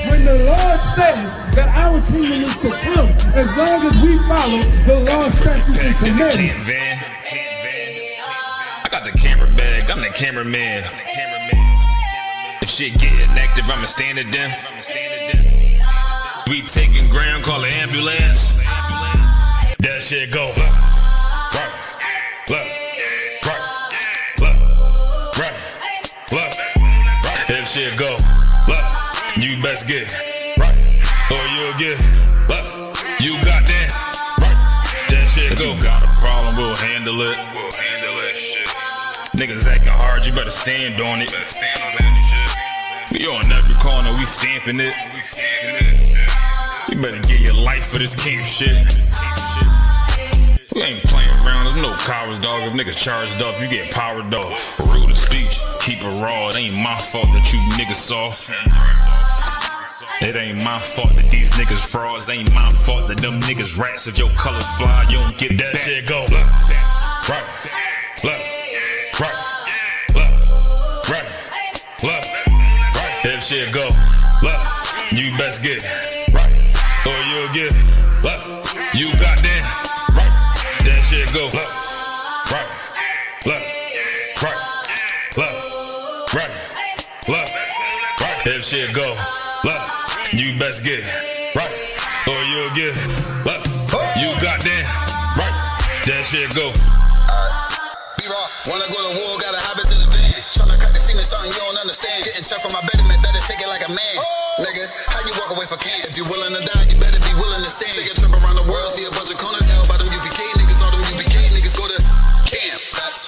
When the Lord says that our kingdom is to come, as long as we follow the Lord's statutes and commandments. I got the camera bag, I'm the cameraman. If shit getting active, I'ma stand it down. We taking ground, call the ambulance. That shit go. If shit go, you best get right, or you'll get you got that shit go. If you got a problem, we'll handle it. Niggas acting hard, you better stand on it. We on every corner, we stamping it. You better get your life for this camp shit. We ain't playing around, there's no cowards, dog. If niggas charged up, you get powered off. Rude of speech, keep it raw. It ain't my fault that you niggas soft. It ain't my fault that these niggas frauds. Ain't my fault that them niggas rats. If your colors fly, you don't get that shit go. Right. If shit go, you best get right, or you'll get you got that. That shit go right. If shit go, you best get right, or you'll get you got that right. That shit go. Wanna go to war, gotta hop into the van. Tryna cut the scene of something you don't understand. Getting tough from my betterment, better take it like a man. Nigga, how you walk away for camp? If you willing to die, you better be willing to stand. Take a trip around the world, see a bunch of corners held by them UPK niggas. All them UPK niggas go to camp.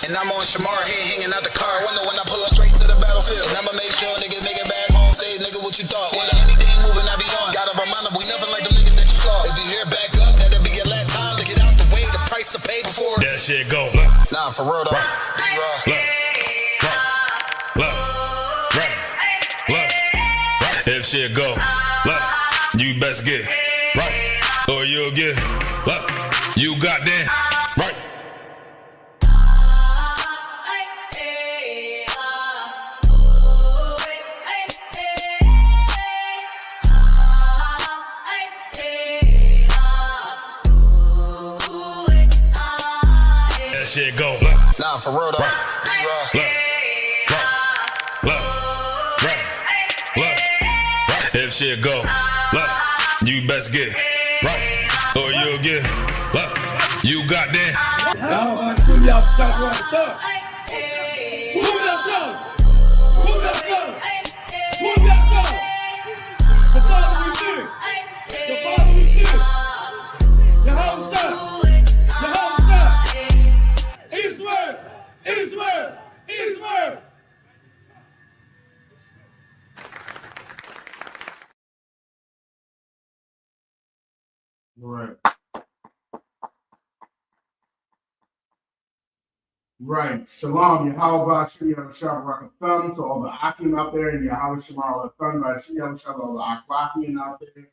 And I'm on Shamar here hanging out the car. Wonder when I pull up straight to the battlefield. And I'ma make sure niggas make it back home. Say, nigga, what you thought? Wonder anything moving, I be on. Gotta remind them we nothing like them niggas that you saw. If you hear back up, that'll be your last time to get out the way. The price to pay before that shit go. Nah, for real though. If shit go, you best get right, or you'll get you got that right. That shit go. Nah, for real though. If shit go, you best get right, or you'll get you got that. Y'all about to put me out the shop right stuff. Who that song? Who that song? Who that song? The Father we fear. The Father we fear. Yahweh, Israel, Israel, Israel. Right. Shalom, Yahweh, Shri Yahweh, Thumb to all the Akim out there, and Yahweh Shemar, Thumb, Shri Yahweh, all the Akwakian out there.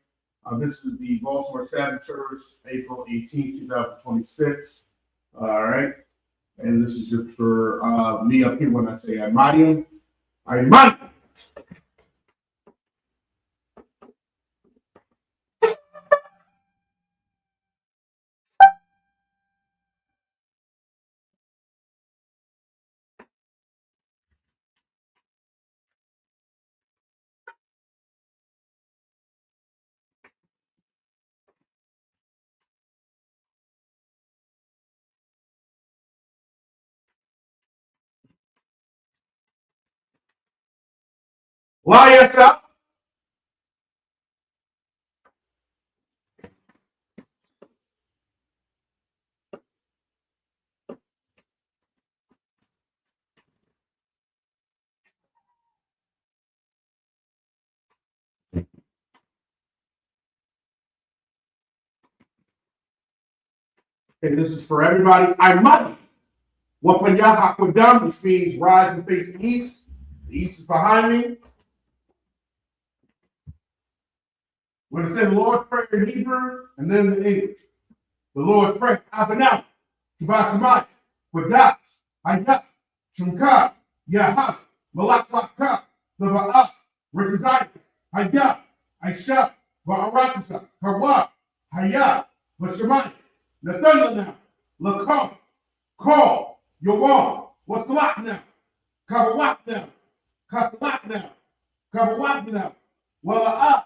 This is the Baltimore Sabbath Service, April 18, 2026. All right. And this is just for me up here when I say Imadium. Imadium. Lions up. Okay, this is for everybody. Imadi. Wapanya Hakwadam, which means rise and face the east. The east is behind me. When it says Lord's Prayer in Hebrew and then in English. The Lord's Prayer, Abanah, Shabbat Shemai, Wadash, Hayat, Shumka, Yahab, Malak Bakka, Leva'ah, which is Isaac, Hayah, Aisha, Ba'aratasa, Kawa, Hayah, Bashamai, Nathanael, Lakam, Call, Yawan, what's locked now? Kabawak now, Kasalak now, Kabawak now, Wala'ah,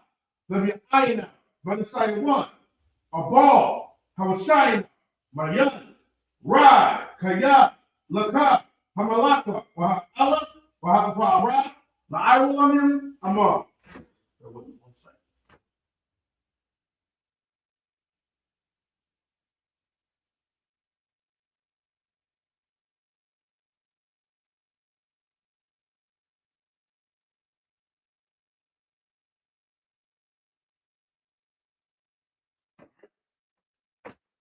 Labi'ayna, Manasai one, Abal, Hawashayna, Mayan, Rai, Kaya, Laka, Hamalaka, Waha'ala, Waha'ara, La'aywalamim, Amar.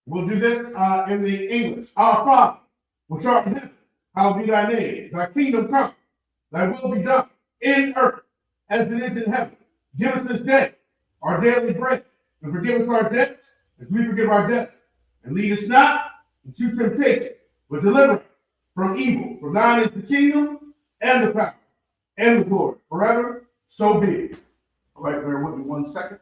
We'll do this in the English. Our Father, which art in heaven, hallowed be thy name. Thy kingdom come, thy will be done in earth as it is in heaven. Give us this day our daily bread, and forgive us our debts as we forgive our debtors. And lead us not into temptation, but deliver us from evil. For thine is the kingdom, and the power, and the glory, forever. So be it. All right, bear with me 1 second.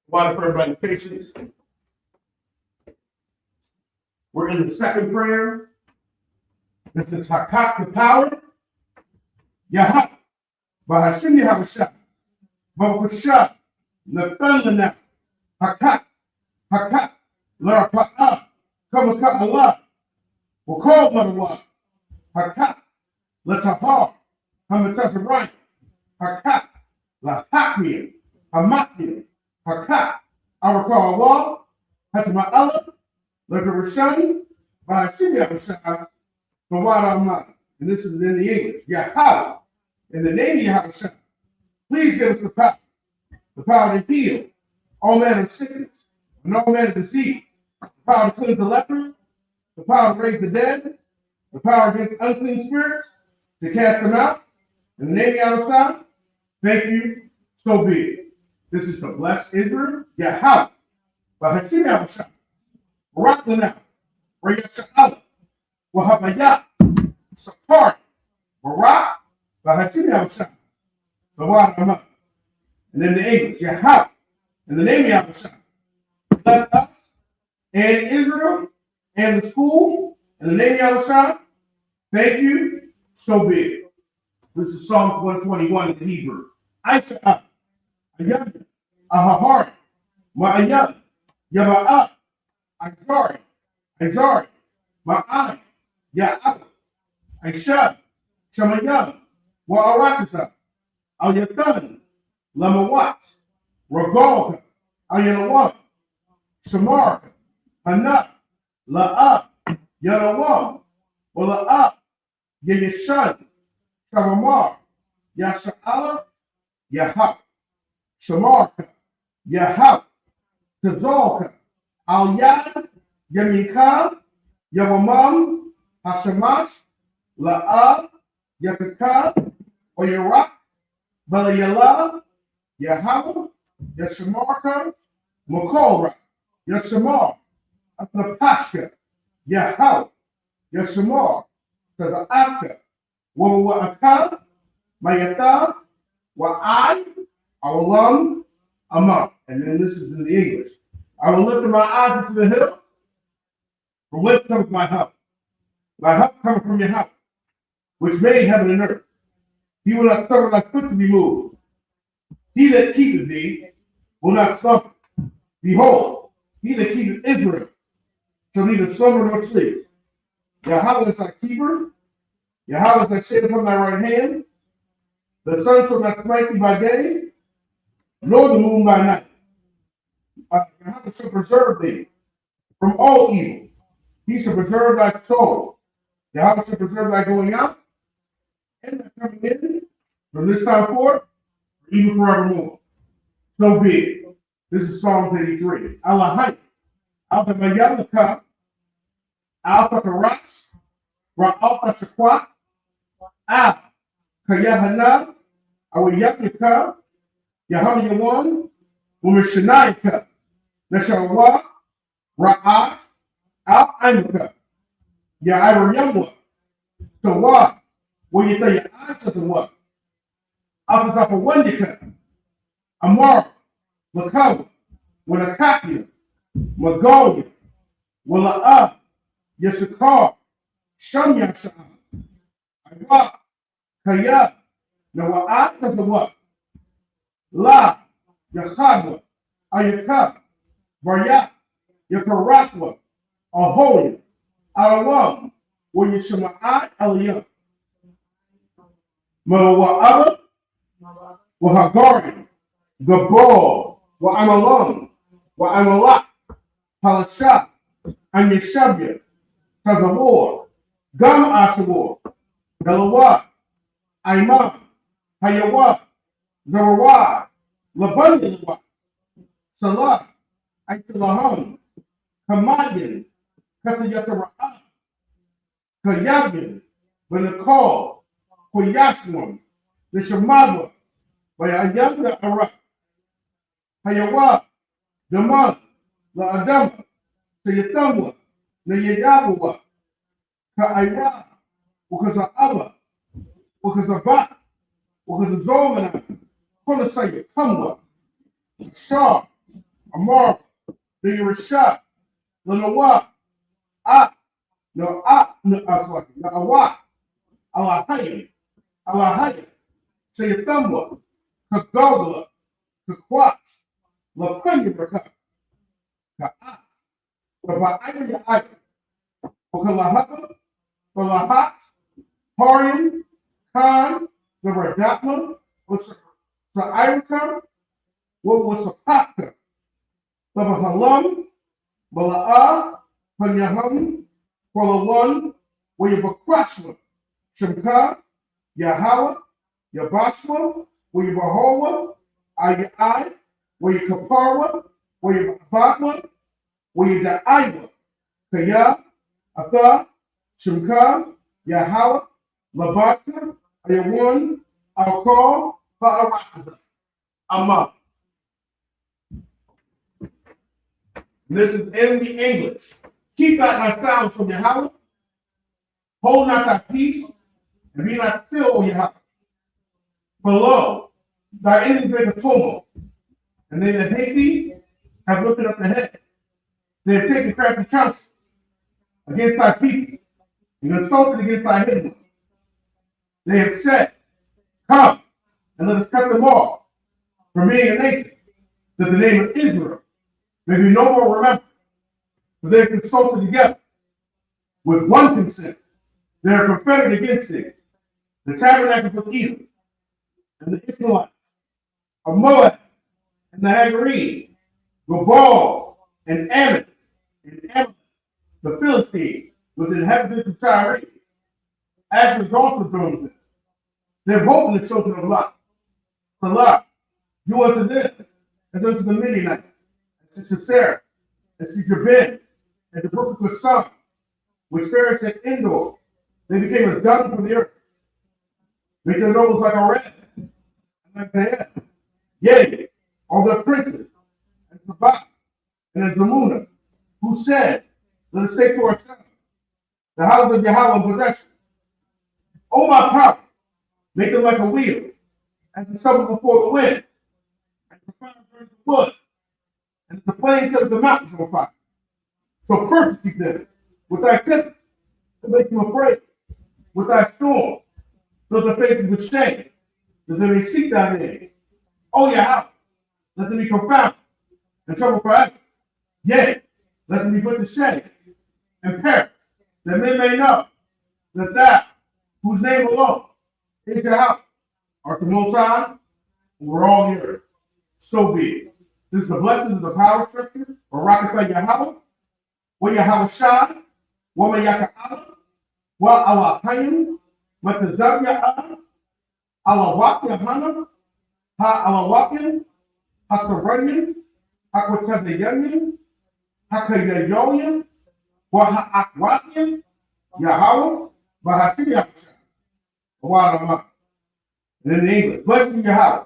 Water for everybody's patience. We're in the second prayer. This is Hakat, the power. Yahak, Bahashim Yahabashah, Babushah, Nathanael, Hakat, Hakat, Larapa'ah, Kamaka Allah, Wakal Madawa, Hakat, Latahar, Hamatazariah, Hakat, Lahakia, Hamakia, Hakat, Arakal Allah, Hatama'ala, Lakarashani, Bahashim Yahabashah, Bawara. And this is in the English. Yahweh, In the name of Yahweh, please give us the power to heal all manner of sickness and all manner of disease, the power to cleanse the lepers, the power to raise the dead, the power against unclean spirits, to cast them out. In the name of Yahweh, thank you, so be it. This is to bless Israel, Yahweh, Bahashim Yahweh, Barak Lanah, Rayasha'ala, Wahabayah, Sapar, Barak, Bahashim Yahweh, Bawad Ahmad. And in the English, Yahweh, in the name of Yahweh, bless us and Israel and the school, in the name of Yahweh, thank you, so be it. This is Psalm 121 in the Hebrew. Aisha, Ayah, Ahahari, Ma'ayah, Yaba'ah, Izari, Ma'ai, Ya'ab, Aisha, Shamayah, Wa'aratasa, Al-Yatan, Lamawat, Ragalka, Ayanawam, Shamar, Hanat, La'ab, Yanawam, Wala'ab, Yayashan, Shavamar, Yasha'ala, Yahab, Shamarka, Yahab, Tazalka, Al-Yad, Yaminka, Yavamam, Hashamash, La'ab, Yakaka, Oyarak, Balayala, Yahab, Yashamarka, Makolra, Yashamar, Atapashka, Yahab, Yashamar, Taza'aka, Wa'aka, Mayata, Wa'ai, Awalam, Amam. And then this is in the English. I will lift my eyes into the hill. From whence comes my help? My help comes from Yahweh, which made heaven and earth. He will not suffer thy foot to be moved. He that keepeth thee will not suffer. Behold, he that keepeth Israel shall neither slumber nor sleep. Yahweh is thy keeper. Yahweh is thy shade upon thy right hand. The sun shall not smite thee by day, nor the moon by night. Yahweh shall preserve thee from all evil. He shall preserve thy soul. Yahweh shall preserve thy going out and thy coming in from this time forth, even forevermore. So be it. This is Psalm 83. Allahai, Alta Mayalaka, Alta Karash, Ra'alta Shakwat, Al Kayahana, Awiyaka, Yaham Yawan, Umishanaika, Nashawa, Ra'at, Al Aimaka, Ya'ira Yamwa, Sawa, where you tell your answer to what? After that, Wendika, Amar, Lakawa, Wanakakia, Magolia, Wala'a, Yasakar, Shamya Sha'an, Iwa, Kaya, Nawa'at does the what? La, Yachadwa, Ayaka, Baryat, Yakaraswa, Ahoya, Arawam, where you Shama'at Aliyah, Mawa'aba, Wahagari, Gabor, Wa'amalam, Wa'amalak, Palashat, and Yeshabia, Tazawar, Gam Ashabor, Galawa, Aimam, Hayawa, Zarawah, Labandi, Salah, Aitalaham, Kamadin, Kasayatara, Kayabin, Benakal, Koyashwan, the Shamawa, by Ayanda Arak, Hayawa, Daman, La Adama, Sayatamwa, Nayadawa, Ka'ira, Ukaza'aba, Ukazaba, Ukazazomana, Konasaya, Kamwa, Shah, Amar, the Yerusha, the Nawa, no Aslaki, no Awa, Alahayim, Alahayim, Sayatamwa, Kagogla, Kakwach, La Penyabraka, Ka'at, the Ba'ayya Ayah, Okalahaka, the Lahat, Harian, Khan, the Radatma, was the Irika, what was the Paka, the Bahalam, Balaa, Panyaham, Kwalawan, where you Bakrashma, Shamka, Yahweh, your Bashwa, where your Bahawa, Ayai, where your Kaparwa, where your Batwa, where your Da'aiwa, Kaya, Atha, Shimka, Yahweh, Labaka, Ayawan, Alkal, Ba'arakata, Amma. This is in the English. Keep not thy silence from Yahweh. Hold not thy peace, and be not still, O Yahweh. For lo, thy enemies make a tumult, and they that hate thee have lifted up the head. They have taken crafty counsel against thy people, and insulted against thy hidden ones. They have said, come, and let us cut them off from being a nation, that the name of Israel may be no more remembered. For they have consulted together with one consent. They are confederate against it. The tabernacles of Edom, and the Ishmaelites, of Moab, and the Hagarene, Gabal, and Ammon, and Ammon, the Philistine, with the inhabitants of Tyre. Asher is also joined them. They have hope in the children of Lot. Salah, do unto them as unto the Midianites, and to Sisera, and to Jabin, and the brook of Son, which perished at Endor. They became as dung from the earth. Make their nobles like a rat, and like the yea, all their princes, and Sabbath, and as Zamuna, who said, let us take to ourselves the house of Yahweh in possession. O my power, make them like a wheel, as the stubble before the wind, and the fire burns the wood, and the flames set the mountains on fire. So persecute them with thy temper, to make them afraid, with thy storm, fill their faces with shame, that they may seek thy name. O Yahweh, let them be confounded and troubled forever. Yea, let them be put to shame and perish, that men may know that thou, whose name alone is Yahweh, art the Most High, over all the earth. So be it. This is the blessings of the power structure, or Rakatha Yahweh, wa Yahweh Shai, wa Mayaka Allah, wa Allah Hayim, Matazab Ya'ah, Allah Wak Yahana, Ha Allah Wakin, Ha Saranian, Ha Kwatazayan, Ha Kayayoyan, wa Ha Akwakian, Yahweh, Bahashim Yahweh, Wa and in English, blessed be Yahweh,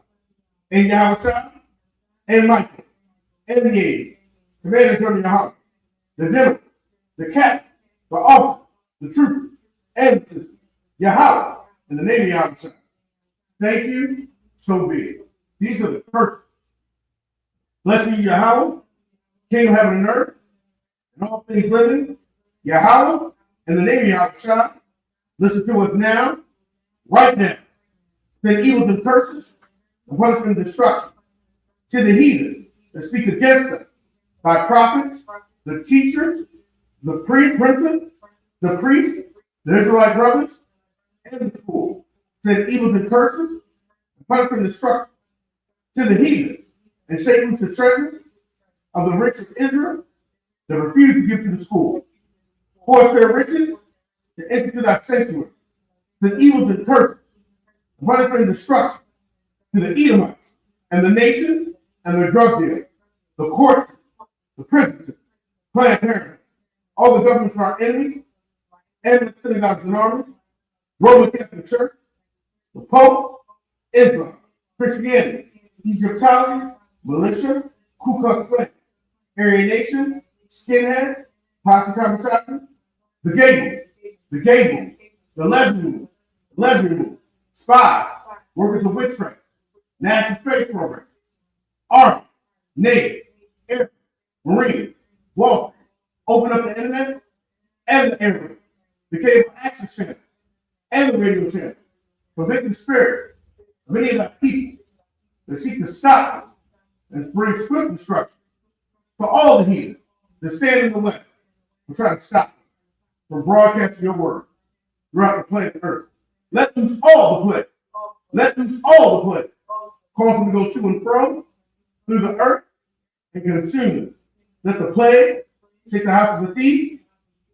and Yahweh Shai, and Michael, and the age, commanders under Yahweh, the general, the captain, the officer, the trooper, and the system, Yahweh, in the name of Yahweh Shai. Thank you, so be it. These are the curses. Blessed be Yahweh, King of heaven and earth, and all things living, Yahweh, in the name of Yahweh Shai. Listen to us now, right now. Send evils and curses, and punishment and destruction to the heathen that speak against us by prophets, the teachers, the princes, the priests, the Israelite brothers, and the school. Send evils and curses, and punishment and destruction to the heathen, and shake loose the treasure of the rich of Israel that refuse to give to the school. Force their riches to enter to that sanctuary. Send evils and curses, punishment and destruction to the Edomites and the nations and their drug dealers, the courts, the prisons, Planned Parenthood, all the governments of our enemies, and the synagogues and armies, Roman Catholic Church, the Pope, Islam, Christianity, Egyptology, militia, Ku Klux Klan, Aryan Nation, skinheads, posse comitatus, the gay boom, the lesbian movement, spies, workers of witchcraft, NASA space program, Army, Navy, Air Force, Marines, Wall Street, open up the internet and the airwaves, the cable access channel and the radio channel, convict the spirit of any of the people that seek to stop us and bring swift destruction to all the heathen that stand in the way and try to stop us from broadcasting your word throughout the planet Earth. Let loose all the plague. Let loose all the plague. Cause them to go to and fro through the earth and consume them. Let the plague take the house of the thief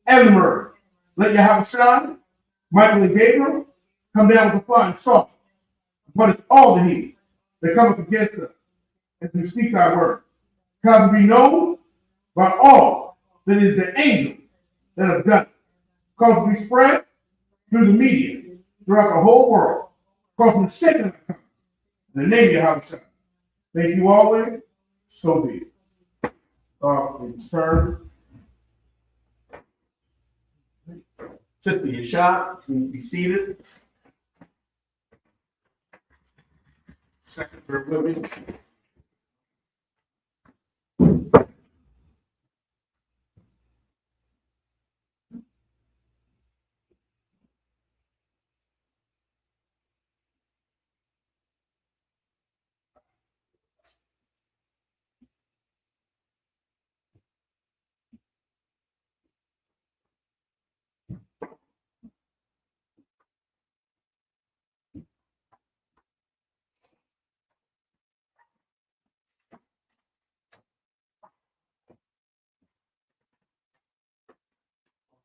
and the murderer. Let Yahweh Shai, Michael and Gabriel come down with the flying saucer, punish all the heathen that come up against us, and to speak thy word. Because we know by all that it is the angels that have done it. Because we spread through the media, throughout the whole world. Because we're shaking the come. In the name of Yahweh. Thank you always. So be it. Turn. Sister Yashad, you can be seated. Second prayer women.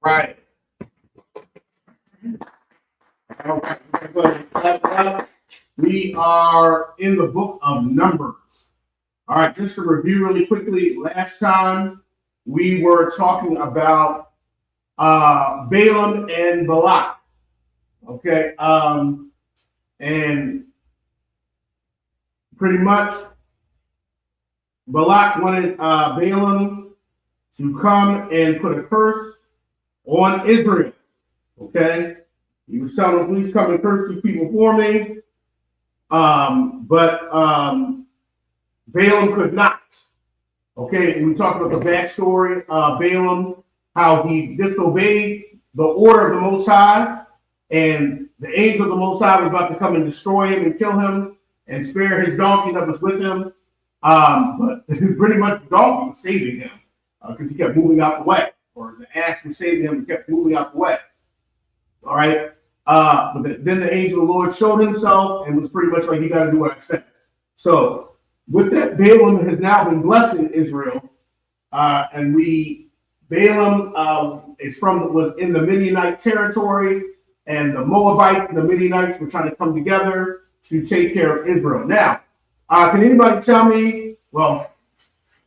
Right. We are in the book of Numbers. All right, just to review really quickly, last time we were talking about Balaam and Balak. Okay, and pretty much Balak wanted Balaam to come and put a curse on Israel. Okay, he was telling them, please come and curse these people for me. But Balaam could not. Okay, we talked about the backstory of Balaam, how he disobeyed the order of the Most High, and the angel of the Most High was about to come and destroy him and kill him and spare his donkey that was with him. But pretty much the donkey was saving him because he kept moving out the way, or the ass was saving him and kept moving out the way. All right. But then the angel of the Lord showed himself and was pretty much like, you got to do what I said. So with that, Balaam has now been blessing Israel. And Balaam was in the Midianite territory, and the Moabites and the Midianites were trying to come together to take care of Israel. Now, can anybody tell me, well,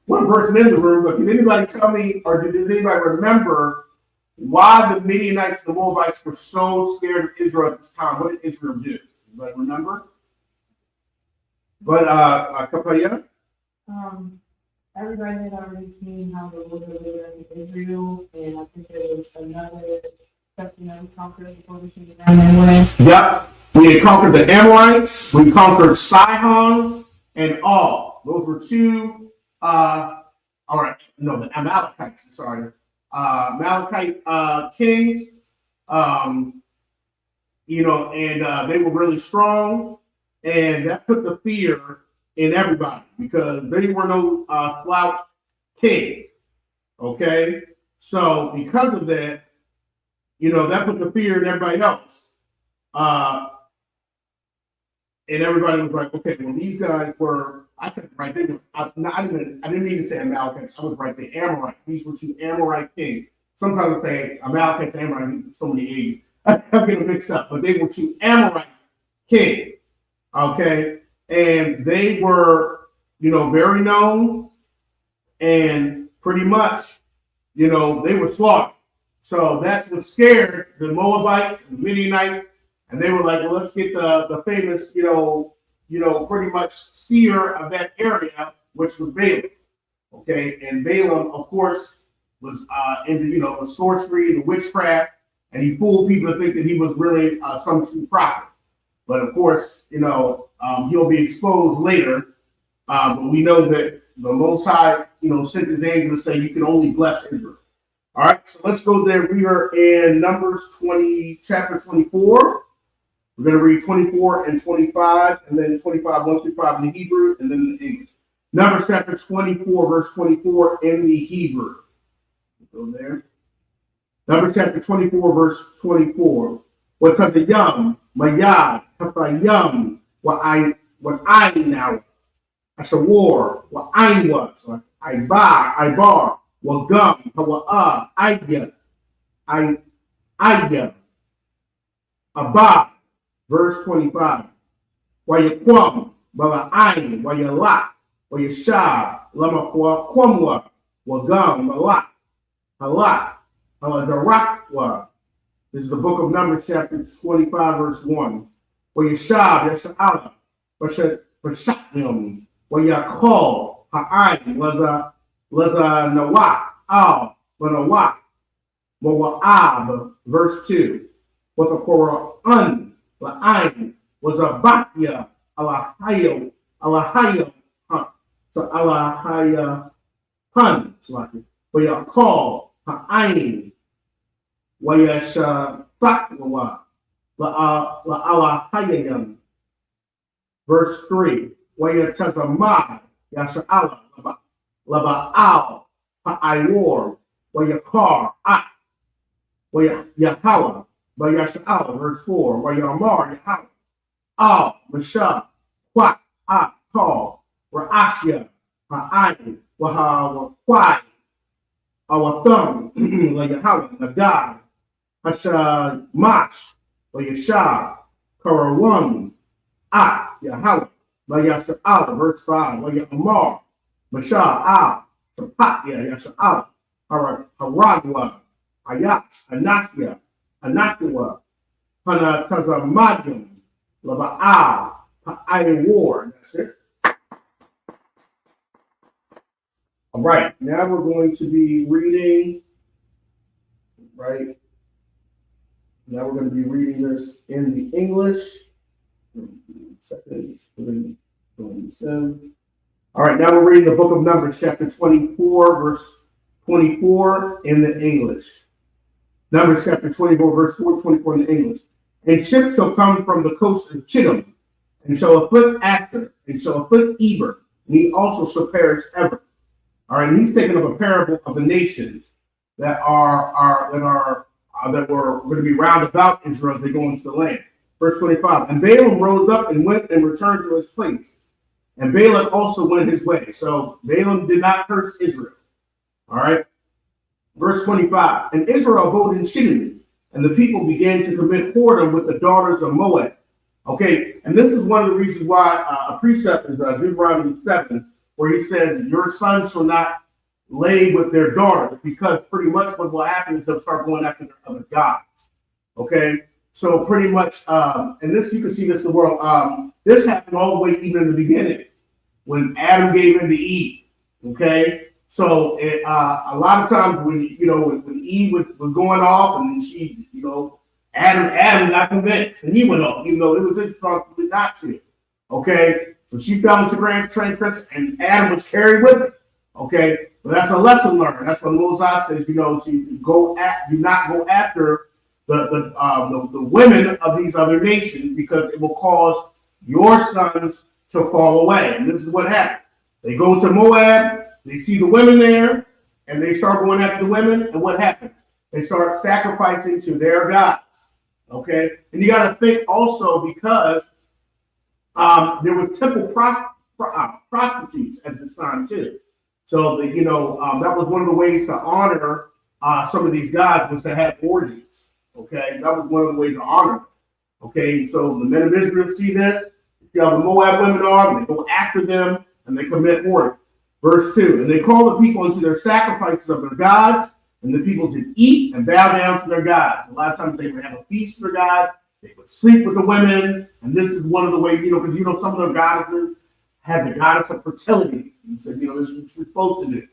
one person in the room, but can anybody tell me, or does anybody remember why the Midianites and the Moabites were so scared of Israel at this time? What did Israel do? Anybody remember? But Kapaya? Everybody had already seen how the Lord delivered Israel, and I think there was another section that we conquered before we came down that way. Yep. We had conquered the Amorites, we conquered Sihon and Og. Those were two the Amalekites, sorry. Amalekite kings, and they were really strong, and that put the fear in everybody because they were no slouch kings. Okay, so because of that, that put the fear in everybody else, and everybody was like, okay, well, these guys were. I said right. I didn't mean to say Amalekites. I was right. The Amorite. These were two Amorite kings. Sometimes I say Amalekites, Amorite. So many A's. I'm getting mixed up. But they were two Amorite kings. Okay, and they were, very known, and pretty much, they were slaughtered. So that's what scared the Moabites and the Midianites, and they were like, well, let's get the famous, pretty much seer of that area, which was Balaam. Okay, and Balaam, of course, was into the sorcery, the witchcraft, and he fooled people to think that he was really some true prophet. But of course, he'll be exposed later. But we know that the Most High, sent his angel to say you can only bless Israel. All right, so let's go there. We are in Numbers 20, chapter 24. We're going to read 24 and 25, and then 25, 1 through 5 in the Hebrew, and then in the English. Numbers chapter 24, verse 24 in the Hebrew. Go there. Numbers chapter 24, verse 24. Watadayam, Mayad, Katayam, what I now, Ashawar, what I was, Ibar, Wagum, Hawa, Ayya, Abba. Verse 25. Wayaquam, Bala'ain, Wayalak, Wayashab, Lama Kwamwa, Wagam, Malak, Halak, Haladarakwa. This is the book of Numbers, chapter 25, verse 1. Wayashab, Yasha'ala, Bashatim, Wayakol, Ha'ain, Laza Nawak, Al, Wanawak, Wa'ab, verse 2. Was a Quran, La'ain, was a Bakia, Alahayo, so Alahaya Hun, Wayakol, Ha'ain, Wayashafatwa, La'alahayam. Verse 3. Wayatazamah, Yasha'ala, Laba'al, Ha'aywar, Wayakar, Ak, Wayahala, Wayasha'ala, verse 4. Wayamar, Yahala, Al, Mashah, Quat, Ak, Kal, Ra'ashya, Ha'ayin, Wahawakwai, Awatham, Layahala, Nagad, Hashamash, Wayashah, Karawam, Ak, Yahala, Layasha'ala, verse 5. Wayamar, Mashah, Al, Shapatya, Yasha'ala, Haragwa, Ayat, Anasya, Anasua, Hanatazamadum, Laba'al, Ha'aywar. That's it. All right, now we're going to be reading, right? Now we're going to be reading this in the English. All right, now we're reading the book of Numbers, chapter 24, verse 24 in the English. Numbers chapter 24, verse 24 in the English. And ships shall come from the coast of Chittim, and shall afflict Asher, and shall afflict Eber, and he also shall perish ever. All right, and he's taking up a parable of the nations that were going to be round about Israel as they go into the land. Verse 25. And Balaam rose up and went and returned to his place. And Balak also went his way. So Balaam did not curse Israel. All right. Verse 25. And Israel abode in Shittim, and the people began to commit whoredom with the daughters of Moab. Okay, and this is one of the reasons why a precept is Deuteronomy 7, where he says, your sons shall not lay with their daughters, because pretty much what will happen is they'll start going after their other gods. Okay, so pretty much, and this, you can see this in the world, this happened all the way even in the beginning, when Adam gave in to Eve. Okay, so a lot of times when Eve was going off, and she, Adam got convinced, and he went off, even though it was his responsibility not to. Okay, so she fell into transgression, and Adam was carried with it. Okay, but that's a lesson learned. That's what Moses says, do not go after the women of these other nations, because it will cause your sons to fall away. And this is what happened. They go to Moab, they see the women there, and they start going after the women, and what happens? They start sacrificing to their gods. Okay, and you got to think also, because there was temple prostitutes at this time too. So that was one of the ways to honor some of these gods, was to have orgies. Okay, that was one of the ways to honor them. Okay, so the men of Israel see this, see how the Moab women are, and they go after them, and they commit orgy. Verse 2, and they call the people into their sacrifices of their gods, and the people did eat and bow down to their gods. A lot of times they would have a feast for gods, they would sleep with the women, and this is one of the ways, because some of their goddesses had the goddess of fertility. He said, this is what you're supposed to do.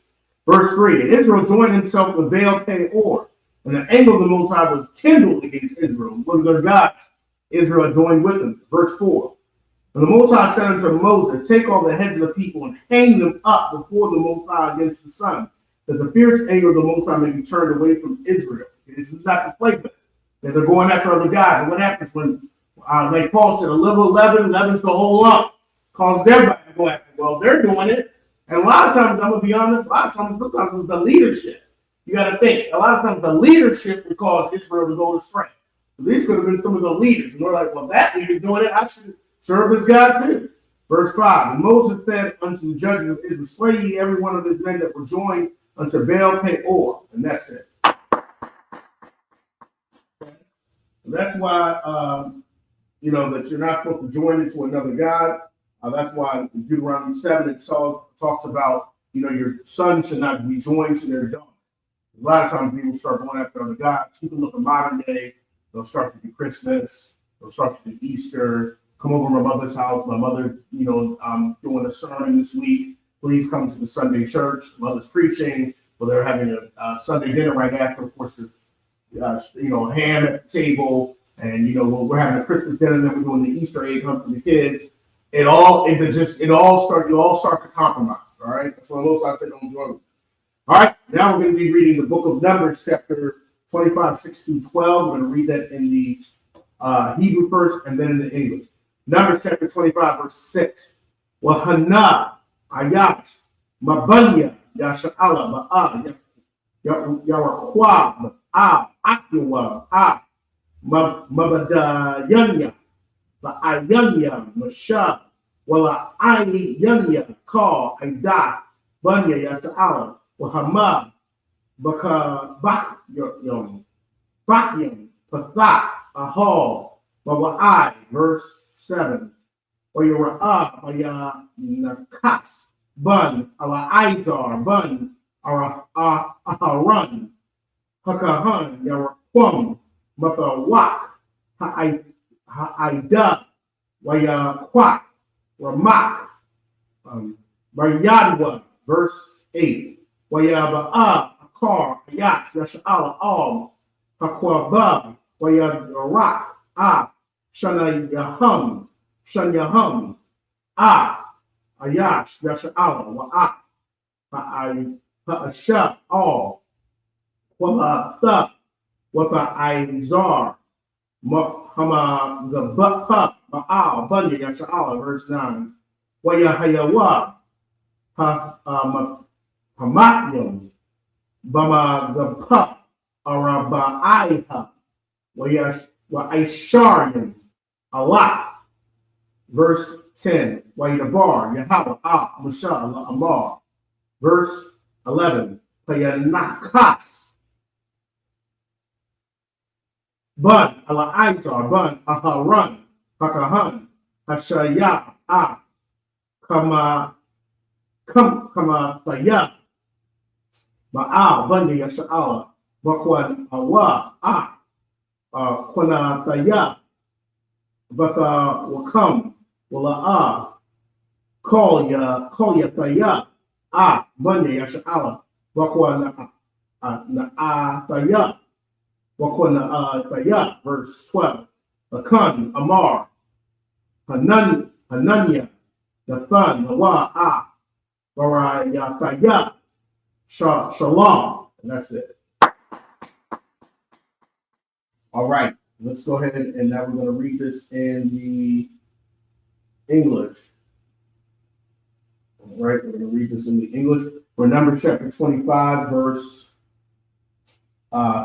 Verse 3, and Israel joined himself with Baal Peor, and the anger of the Most High was kindled against Israel, one of their gods. Israel joined with them. Verse 4, and the Most High said unto Moses, take all the heads of the people and hang them up before the Most High against the sun, that the fierce anger of the Most High may be turned away from Israel. This is not to play with. That they're going after other gods. And what happens when, like Paul said, a little leaven's the whole lump, causes everybody to go after. Well, they're doing it. And a lot of times, I'm going to be honest, sometimes it's the leadership. You got to think, a lot of times the leadership would cause Israel to go astray. So these could have been some of the leaders. And they're like, well, that leader's doing it, I should serve as God too. Verse 5, and Moses said unto the judges of Israel, slay ye every one of his men that were joined unto Baal Peor. And that's it. That's why that you're not supposed to join into another god. That's why in Deuteronomy 7 it talks about your son should not be joined to their daughter. A lot of times people start going after other gods. People look at modern day, they'll start to do Christmas, they'll start to do Easter, come over to my mother's house. My mother, I'm doing a sermon this week. Please come to the Sunday church. Mother's preaching. Well, they're having a Sunday dinner right after. Of course, there's ham at the table, and we're having a Christmas dinner. Then we're doing the Easter egg hunt for the kids. You all start to compromise. All right, that's why most I say don't join. All right, now we're going to be reading the book of Numbers, chapter 25, 6 through 12. We're going to read that in the Hebrew first, and then in the English. Numbers chapter 25, verse 6. Wahana ayash mabanya yasha'ala ba'a yarakwa ba'a akyawa ba'a mabadayanya ba'ayanya masha wala ayanya ka aidah banya yasha'ala wahama baka bakyam patha ahal bawa'ai. Verse 7. Wayara'a baya nakas bun ala aizar bun aharan hakahan yarakwam mathawak ha'aida wayakwak ramak Bayadwa. Verse 8. Wayaba'a akar ayat yasha'ala al hakwabab wayadarak Shanyaham, Ayash, Yasha'ala, Wa'at, Ha'asha, all, Wa'atha, Wa'aizar, Hama, the Bapa, Ba'al, Banya, Yasha'ala, verse 9, Wayahayawa, Hamathium, Bama, the Pup, Araba'aiha, Wa'aisharium, Allah. Verse 10. Wa'yidabar, Yahweh, Musha, Amar. Verse 11. Payanakas. Bun, Allah Aizar, Bun, Aharan, Hakahan, Hashaya, Kama Taya, Ma'al, Bandi, Yasha'ala, Bakwan, Awa, Kwana Taya, Batha Wakam, Wala'a, Kolya Taya, Banya Yasha'ala, Wakwa Taya, Wakwa Taya, verse 12. Akan, Amar, Hananya, Nathan, Nawa'a, Barayataya, Shalom. And that's it. All right, let's go ahead and now we're going to read this in the English. All right, we're going to read this in the English. For Numbers chapter 25, verse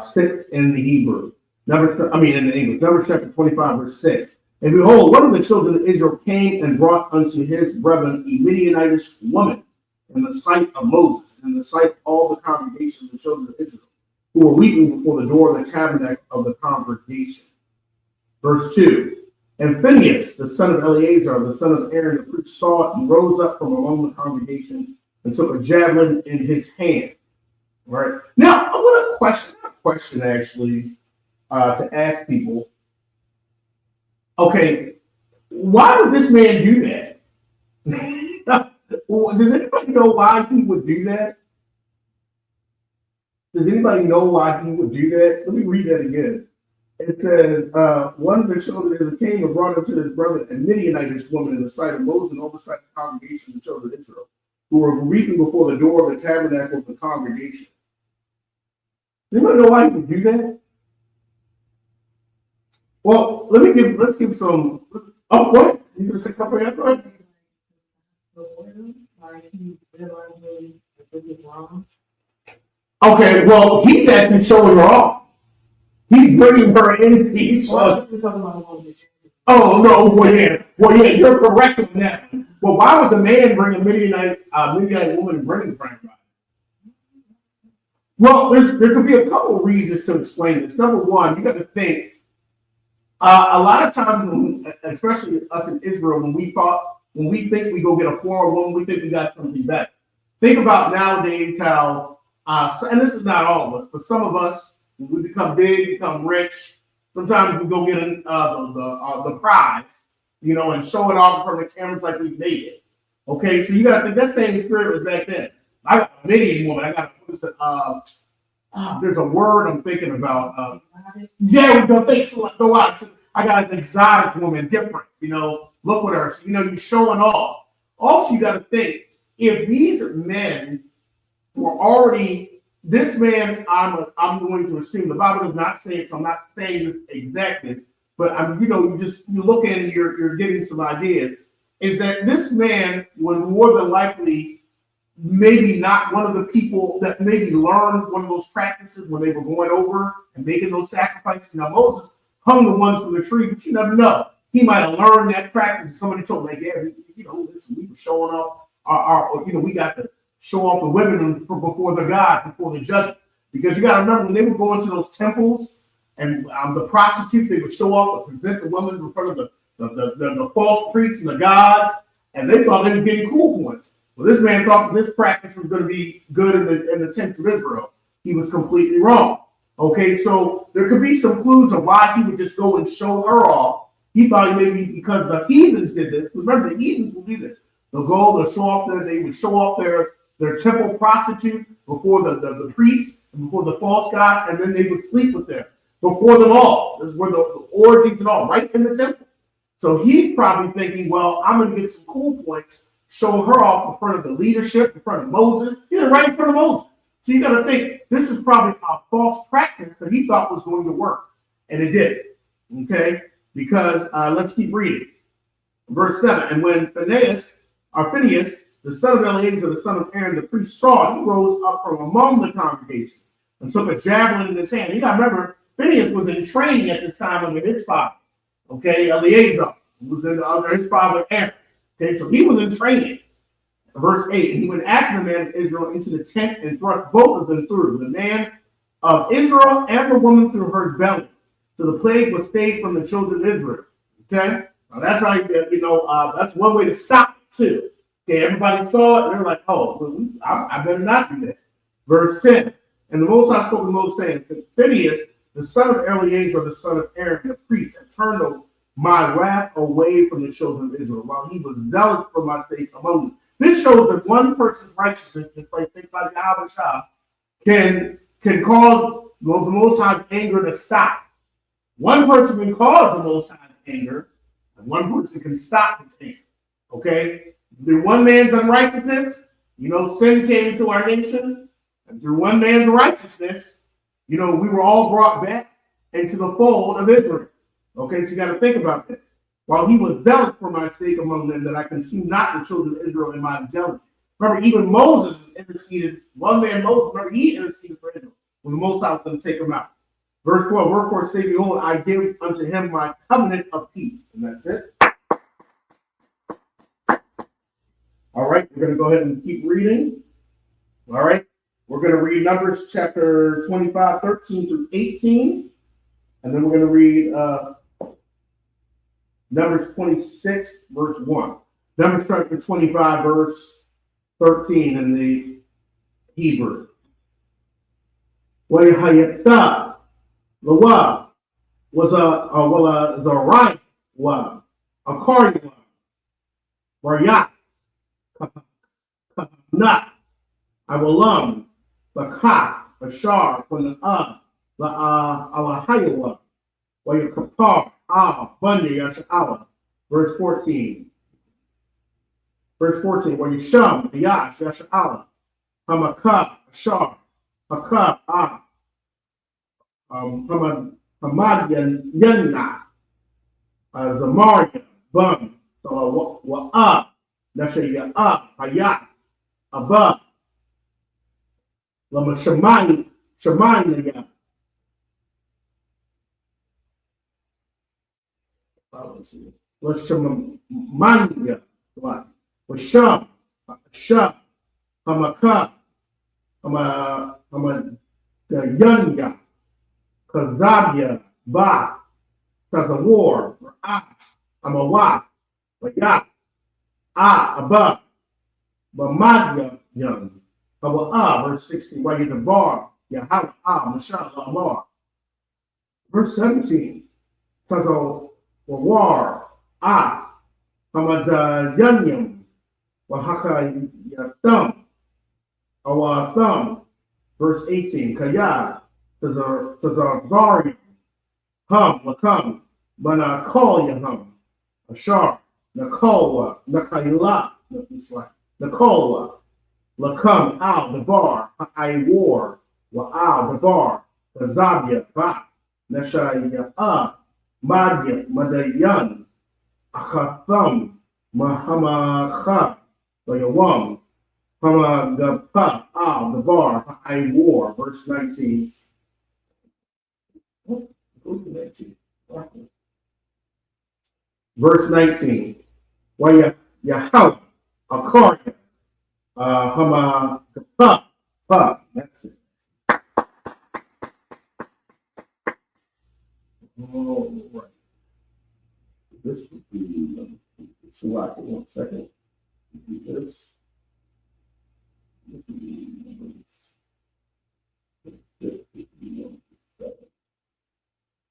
6 in the Hebrew. In the English. Numbers chapter 25, verse 6. And behold, one of the children of Israel came and brought unto his brethren a Midianitish woman in the sight of Moses, in the sight of all the congregation of the children of Israel, who were weeping before the door of the tabernacle of the congregation. Verse 2. And Phinehas, the son of Eleazar, the son of Aaron, the priest, saw it and rose up from among the congregation and took a javelin in his hand. All right. Now, I want a question actually to ask people. Okay, why would this man do that? Does anybody know why he would do that? Does anybody know why he would do that? Let me read that again. It says, one of the children of Israel came and brought up to his brother a Midianitish woman in the sight of Moses and all the sight of the congregation of the children of Israel, who were weeping before the door of the tabernacle of the congregation. Does anybody know why he would do that? Well, let's give some. Oh, what? You gonna say a couple of answers? Okay, well, he's actually showing her off. He's bringing her in peace. Oh no, well yeah, you're correct on that. Well, why would the man bring a Midianite woman and bring the friend? Well, there could be a couple of reasons to explain this. Number one, you got to think. A lot of times, especially us in Israel, when we think we go get a foreign woman, we think we got something better. Think about nowadays how, and this is not all of us, but some of us, when we become big, become rich, sometimes we go get the prize, and show it off in front of the cameras like we made it. Okay, so you got to think that same spirit was back then. I got a Midian woman. I got there's a word I'm thinking about. Yeah, we don't think so. I got an exotic woman, different. Look at her. So, you're showing off. Also, you got to think if these men were already. This man, I'm going to assume the Bible does not say it, so I'm not saying this exactly. But you look and you're getting some ideas. Is that this man was more than likely maybe not one of the people that maybe learned one of those practices when they were going over and making those sacrifices. Now, Moses hung the ones from the tree, but you never know. He might have learned that practice. Somebody told him, like, yeah, listen, we were showing off we got to show off the women before the gods, before the judges. Because you got to remember, when they would go into those temples and the prostitutes, they would show off and present the women in front of the false priests and the gods, and they thought they were getting cool points. Well, this man thought that this practice was going to be good in the tents of Israel. He was completely wrong. Okay, so there could be some clues of why he would just go and show her off. He thought maybe because the heathens did this. Remember, the heathens will do this. They'll go, they would show off their temple prostitute before the priests and before the false gods, and then they would sleep with them before them all. This is where the orgies and all, right in the temple. So he's probably thinking, well, I'm going to get some cool points, show her off in front of the leadership, in front of Moses, right in front of Moses. So you got to think, this is probably a false practice that he thought was going to work. And it did. Okay? Because let's keep reading. Verse 7, and when Phinehas, the son of Eleazar, the son of Aaron, the priest, saw it, he rose up from among the congregation and took a javelin in his hand. You got to remember, Phinehas was in training at this time under his father. Okay, Eleazar was under his father Aaron. Okay, so he was in training. Verse 8, and he went after the man of Israel into the tent and thrust both of them through, the man of Israel and the woman through her belly. So the plague was stayed from the children of Israel. Okay, now that's how that's one way to stop it too. Okay, everybody saw it and they're like, oh, well, I better not do that. Verse 10, and the Most High spoke to Moses, saying, Phinehas, the son of Eleazar, the son of Aaron, the priest, had turned my wrath away from the children of Israel, while he was zealous for my sake among them. This shows that one person's righteousness, just like think about Yahweh Shah, can cause the Most High's anger to stop. One person can cause the Most High's anger, and one person can stop his anger. Okay? Through one man's unrighteousness, sin came into our nation, and through one man's righteousness, we were all brought back into the fold of Israel. Okay, so you got to think about that. While he was zealous for my sake among them, that I consume not the children of Israel in my jealousy. Remember, even Moses interceded. One man, Moses, remember, he interceded for Israel when the Most High was going to take him out. Verse 12, wherefore say, behold, I give unto him my covenant of peace. And that's it. All right, we're going to go ahead and keep reading. All right, we're going to read Numbers chapter 25, 13 through 18. And then we're going to read Numbers 26, verse 1. Numbers chapter 25, verse 13 in the Hebrew. Wayhayata Lawa was a right wa, a cardiwa, Rayat, Nat, Awalam, Bakaf, Bashar, from the Alahayawa, Wayakapar, Bundy, Yasha'ala. Verse 14. Verse 14, where Yasham, Yash, Yasha'ala, Hamakab, Ashar, Hakab, Hamadian, Yanna, Zamaria, Bum, Wa'ab, Nashaya, Hayat, Abba, Lama Shamayna, let's Shamanya, with Sham, Hamaka, Hamadanya, Kazabia, Ba, Tazawar, Ra'ash, Amawat, Bayat, Abba, Bamadya, Young, Hawa, verse 16, Why you the bar, Yahweh, Mashallah, Amar. Verse 17, Tazawar, Hamad Yanyam, Wahaka Yatam, Awa Thumb. Verse 18, Kayad, Tazarium, Lakam, Manakol Yahum, Ashar, Nakola, Nakaila, Nakola, Lakam, Al, the bar, I war, Wa'al, the bar, Tazabia, Bat, Nashaya, Madya, Madayan, Akatham, Mahamacha, Bayawam, Hamagapa, Al, the bar, I war, verse 19. Verse 19. Waya Yahweh, Akarya, Hamagapa, that's it. All right. This would be select. 1 second. Do this.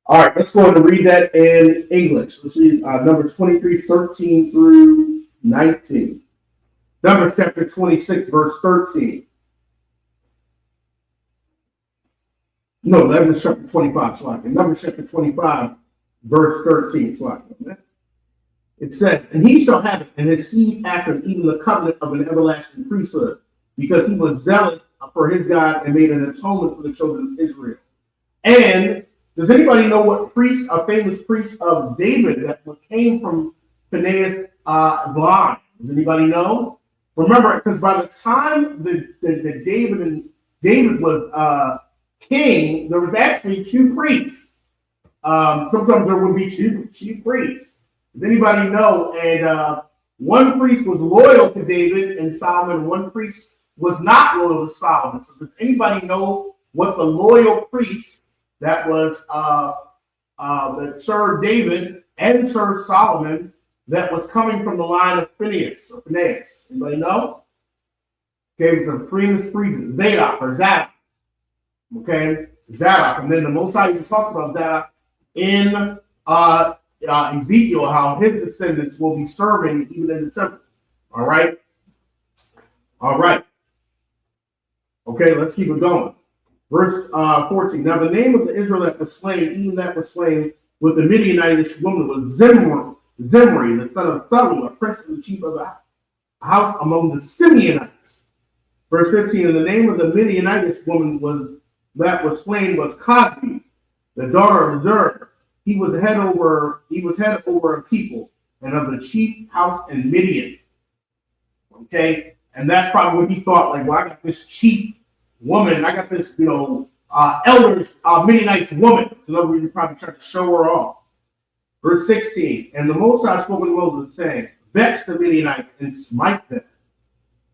All right, let's go ahead and read that in English. Let's see Numbers 23, 13 through 19. Numbers chapter 26, verse 13. No, Numbers chapter 25, slide. Numbers chapter 25, verse 13, slide. It says, and he shall have it, and his seed after him, even the covenant of an everlasting priesthood, because he was zealous for his God and made an atonement for the children of Israel. And does anybody know what priest, a famous priest of David that came from Phinehas' line? Does anybody know? Remember, because by the time that David was king, there was actually two priests. Sometimes there would be two priests. Does anybody know? And one priest was loyal to David and Solomon. One priest was not loyal to Solomon. So does anybody know what the loyal priest that was that served David and served Solomon that was coming from the line of Phinehas? Anybody know? Okay, it was a famous priest, Zadok or Zadok. Okay, Zadok, and then the Most High even talked about Zadok in Ezekiel, how his descendants will be serving even in the temple. All right. Okay, let's keep it going. Verse 14. Now the name of the Israelite was slain, even that was slain with the Midianitish woman, was Zimri, the son of Salu, a prince of the chief of the house among the Simeonites. Verse 15. And the name of the Midianitish woman was slain was Cosbi, the daughter of Zer. He was head over a people and of the chief house in Midian. Okay, and that's probably what he thought. Like, well, I got this chief woman, I got this, elders, Midianite woman. So in other words, he probably tried to show her off. Verse 16. And the Most High spoke to Moses, saying, vex the Midianites and smite them.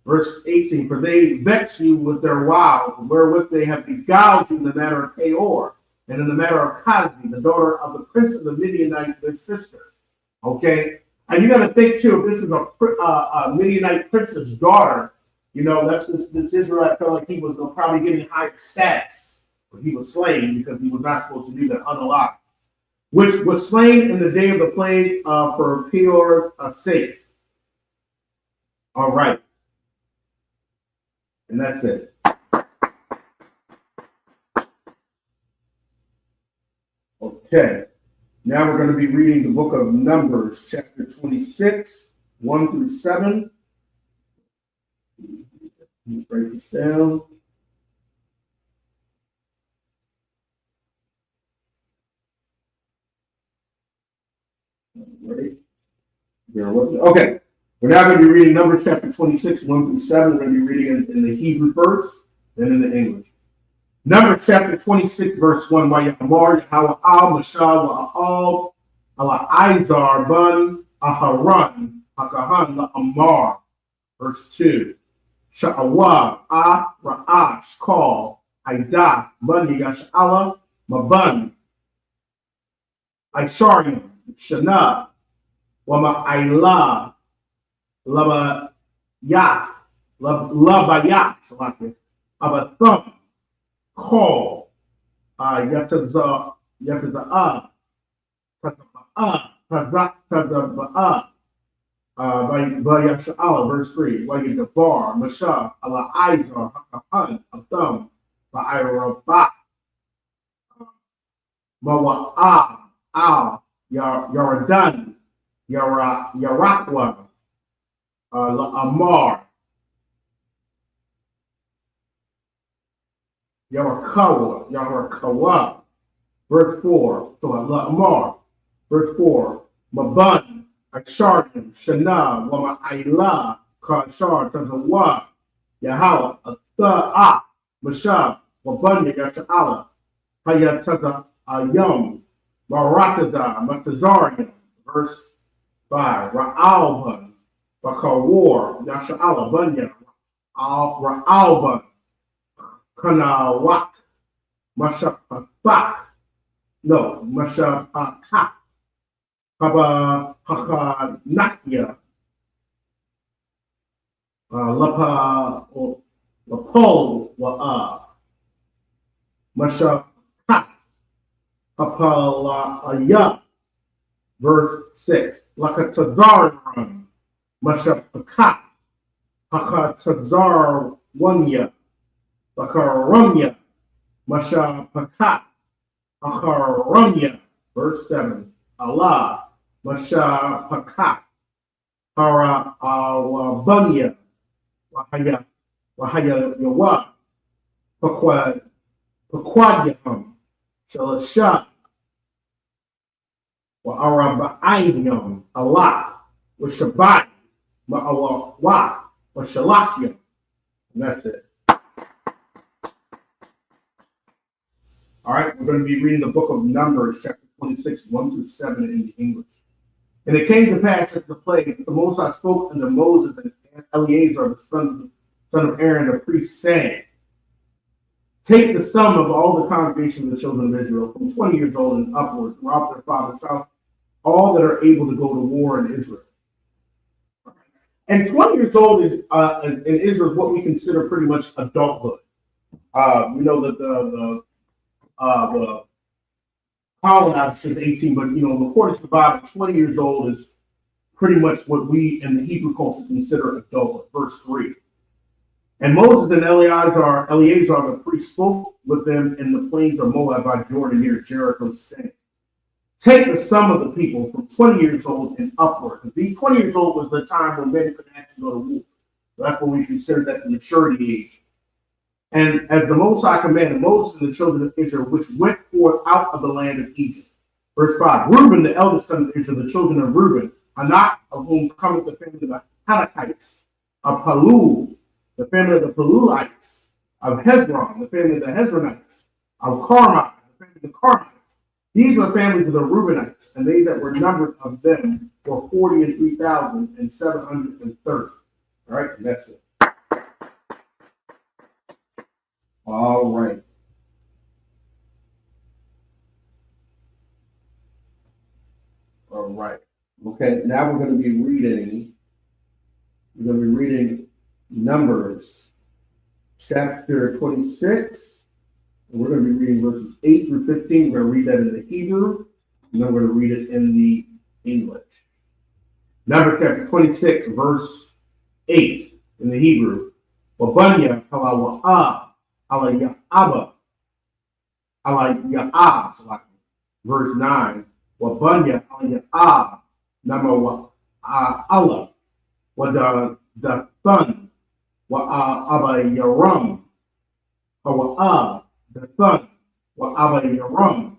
Verse 18. For they vex you with their wiles, wherewith they have beguiled you in the matter of Peor. And in the matter of Cosbi, the daughter of the prince of the Midianite, their sister. Okay? And you got to think, too, if this is a Midianite prince's daughter, that's this Israelite felt like he was probably getting higher status. But he was slain because he was not supposed to do that, unalive. Which was slain in the day of the plague for Peor's sake. All right. And that's it. Okay, now we're going to be reading the book of Numbers, chapter 26, 1 through 7. Let me break this down. Right. Okay, we're now going to be reading Numbers, chapter 26, 1 through 7. We're going to be reading in the Hebrew first, then in the English. Numbers chapter 26, verse 1. Wayamar Yahweh al Mashal Wa'al ala Izar Ban Aharan Hakahan La Amar. Verse 2. Sha'awah Ah Ra'ash Call Aidah Ban Yash'ala Maban Aisharium, Shana, Wama Aila, Laba Yath, Labayat, Salaki, Abathum, Call, Yataza, Tazaba'a, by Yasha'ala, verse 3, Wayadabar, Masha, Allah Izar, Hakahan, Athum, Ba'irabah, Mawa'a, Al, Yaradan, Yarakwa, Amar, Yarakawa, verse 4, so Amar, verse 4, Maban, Ashardim, Shana, Wama Aila, Kashar, Tazawa, Yahala, Atha'a, Mashab, Wabanya, Yasha'ala, Hayataza, Ayam, Marataza, Matazarian, verse 5, Ra'alban, Bakawar, Yasha'ala, Banya, Ra'alban, Kanawak, Mashapatak, no, Mashapatak, Haba Hakanakia, Lapol Wa'a, Mashapat, Hapalaya, verse 6, Lakatazaran, Mashapakat, Hakatazar Wanya, Lakaramya, Mashapakat, Hakaramya, verse 7, Allah, Mashapakat, Hara Awabanya, Wahaya Yawa, Pakwadyaham, Shalasha, Wa'araba'ayam, Allah, Washabai, Ma'awa, Washalashya. And that's it. All right, we're going to be reading the book of Numbers, chapter 26, 1 through 7 in English. And it came to pass after the plague, the Most High spoke unto Moses and Eleazar, the son of Aaron, the priest, saying, take the sum of all the congregation of the children of Israel, from 20 years old and upward, throughout their father's house, all that are able to go to war in Israel. And 20 years old is in Israel is what we consider pretty much adulthood. We know that the colonizers is 18, but according to the Bible, 20 years old is pretty much what we in the Hebrew culture consider adulthood. Verse 3. And Moses and Eleazar the priest spoke with them in the plains of Moab by Jordan near Jericho, saying, take the sum of the people from 20 years old and upward. The 20 years old was the time when men could actually go to war. So that's what we consider that the maturity age. And as the Most High commanded Moses and the children of Israel, which went forth out of the land of Egypt. Verse 5, Reuben, the eldest son of Israel, the children of Reuben, Anak, of whom cometh the family of the Hanakites, of Palul, the family of the Palulites, of Hezron, the family of the Hezronites, of Carmi, the family of the Carmites. These are families of the Reubenites, and they that were numbered of them were 43,730. All right, and that's it. All right. All right. Okay, now we're going to be reading. We're going to be reading Numbers, chapter 26. And we're going to be reading verses 8 through 15. We're going to read that in the Hebrew, and then we're going to read it in the English. Numbers chapter 26, verse 8 in the Hebrew. Wabanya kalawa'a. Ala Ya'aba, Ala Ya'ab, verse 9. Wabanya Ala Ya'ab, Nama wa Allah, wa the Thun, wa Aba Yaram, wa the Thun, wa Aba Yaram,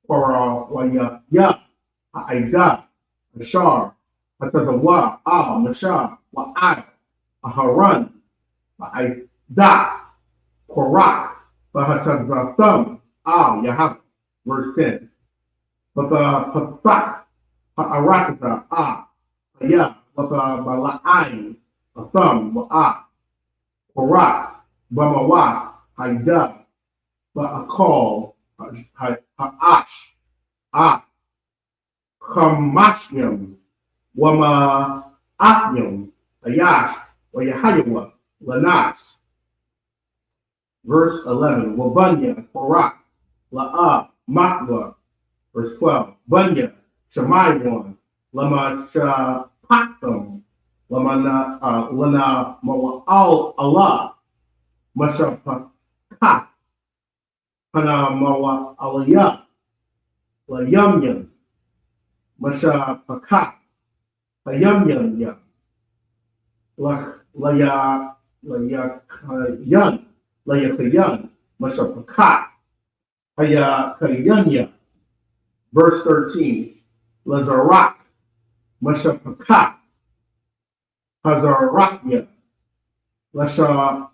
wa Ya Aida, Ashar, Atazawa, Aba, Mashar, wa Aharan, wa Da, Korak, Bahatazathum, Yahab, verse 10. But the Pathak, Ha'arakata, Ya, but the Bala'ain, a thumb, Wa'ah, Korak, Bamawah, Haida, but a call, Ha'ash, Ah, Kamashim, Wama Athyam, Ayash, Wayahayawa, Lanas. Verse 11, Wabunya, Barak, La'ah, Mathwa. Verse 12, Bunya, Shemayon, Lama Shapatham, Lana Mawa'al Allah, Mashapakat, Hana Mawa'aliyah, La Yumyam, Mashapakat, La Yumyam, La Yakayan, La Yakayan, Mashapakat, Haya Kayanya. Verse 13, Lazarak, Mashapakat, Hazarakya, Lasha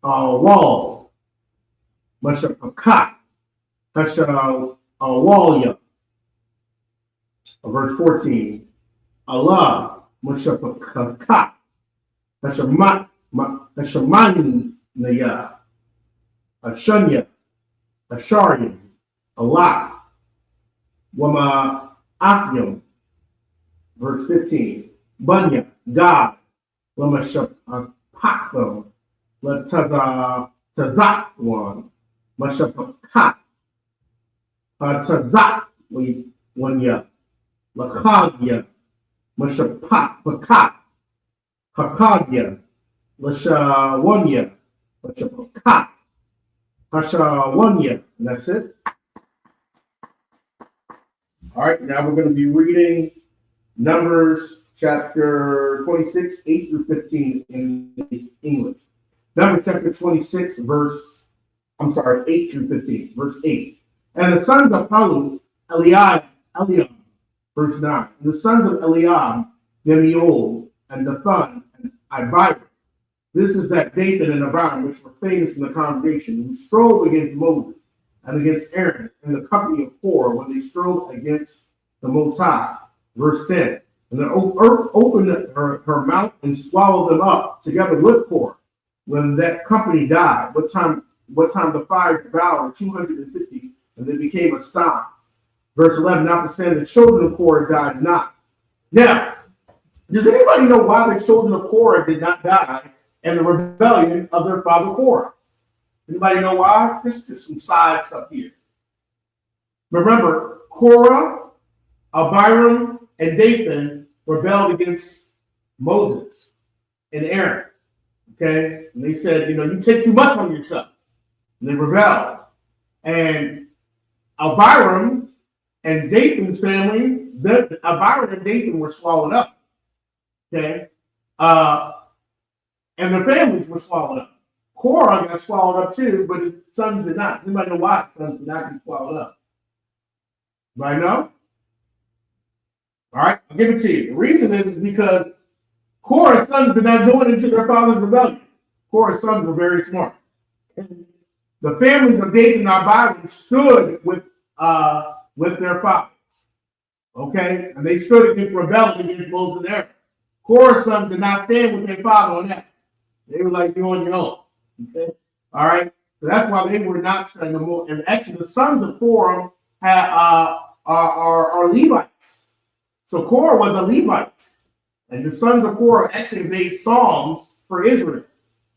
Wal, Mashapakat, Hasha Walya. Verse 14, Allah, Mashapakat, Hashamanaya, Ashanya, Asharyam, Allah. Wama Athyam, verse 15, Bunya, God, Lama Shapaktham, La Tazatwan, Mashapakat, Tazat Wanya, Lakagya, Mashapakat, Hakagya, Lashawanya, Mashapakat, Hashawanya, and that's it. All right, now we're going to be reading Numbers chapter 26, 8 through 15 in English. Numbers chapter 26, 8 through 15, verse 8. And the sons of Palu, Eliab, verse 9. And the sons of Eliab, Nemiol, and Dathan, and Abiram. This is that Dathan and Abiram, which were famous in the congregation, who strove against Moses and against Aaron and the company of Korah when they strove against the Most High. Verse 10. And the earth opened her mouth and swallowed them up together with Korah when that company died. What time the fire devoured 250, and they became a sign. Verse 11. Notwithstanding, the children of Korah died not. Now, does anybody know why the children of Korah did not die in the rebellion of their father Korah? Anybody know why? This is just some side stuff here. Remember, Korah, Abiram, and Dathan rebelled against Moses and Aaron. Okay? And they said, you take too much on yourself. And they rebelled. And Abiram and Dathan's family, Abiram and Dathan were swallowed up. Okay? And their families were swallowed up. Korah got swallowed up too, but his sons did not. Anybody know why his sons did not get swallowed up? Anybody know? All right, I'll give it to you. The reason is because Korah's sons did not join into their father's rebellion. Korah's sons were very smart. The families of Dathan and Abiram stood with their fathers. Okay? And they stood against rebellion against Moses and Aaron. Korah's sons did not stand with their father on that. They were like, you're on your own. Okay? All right? So that's why they were not standing more. And actually, the sons of Korah are Levites. So Korah was a Levite. And the sons of Korah actually made songs for Israel.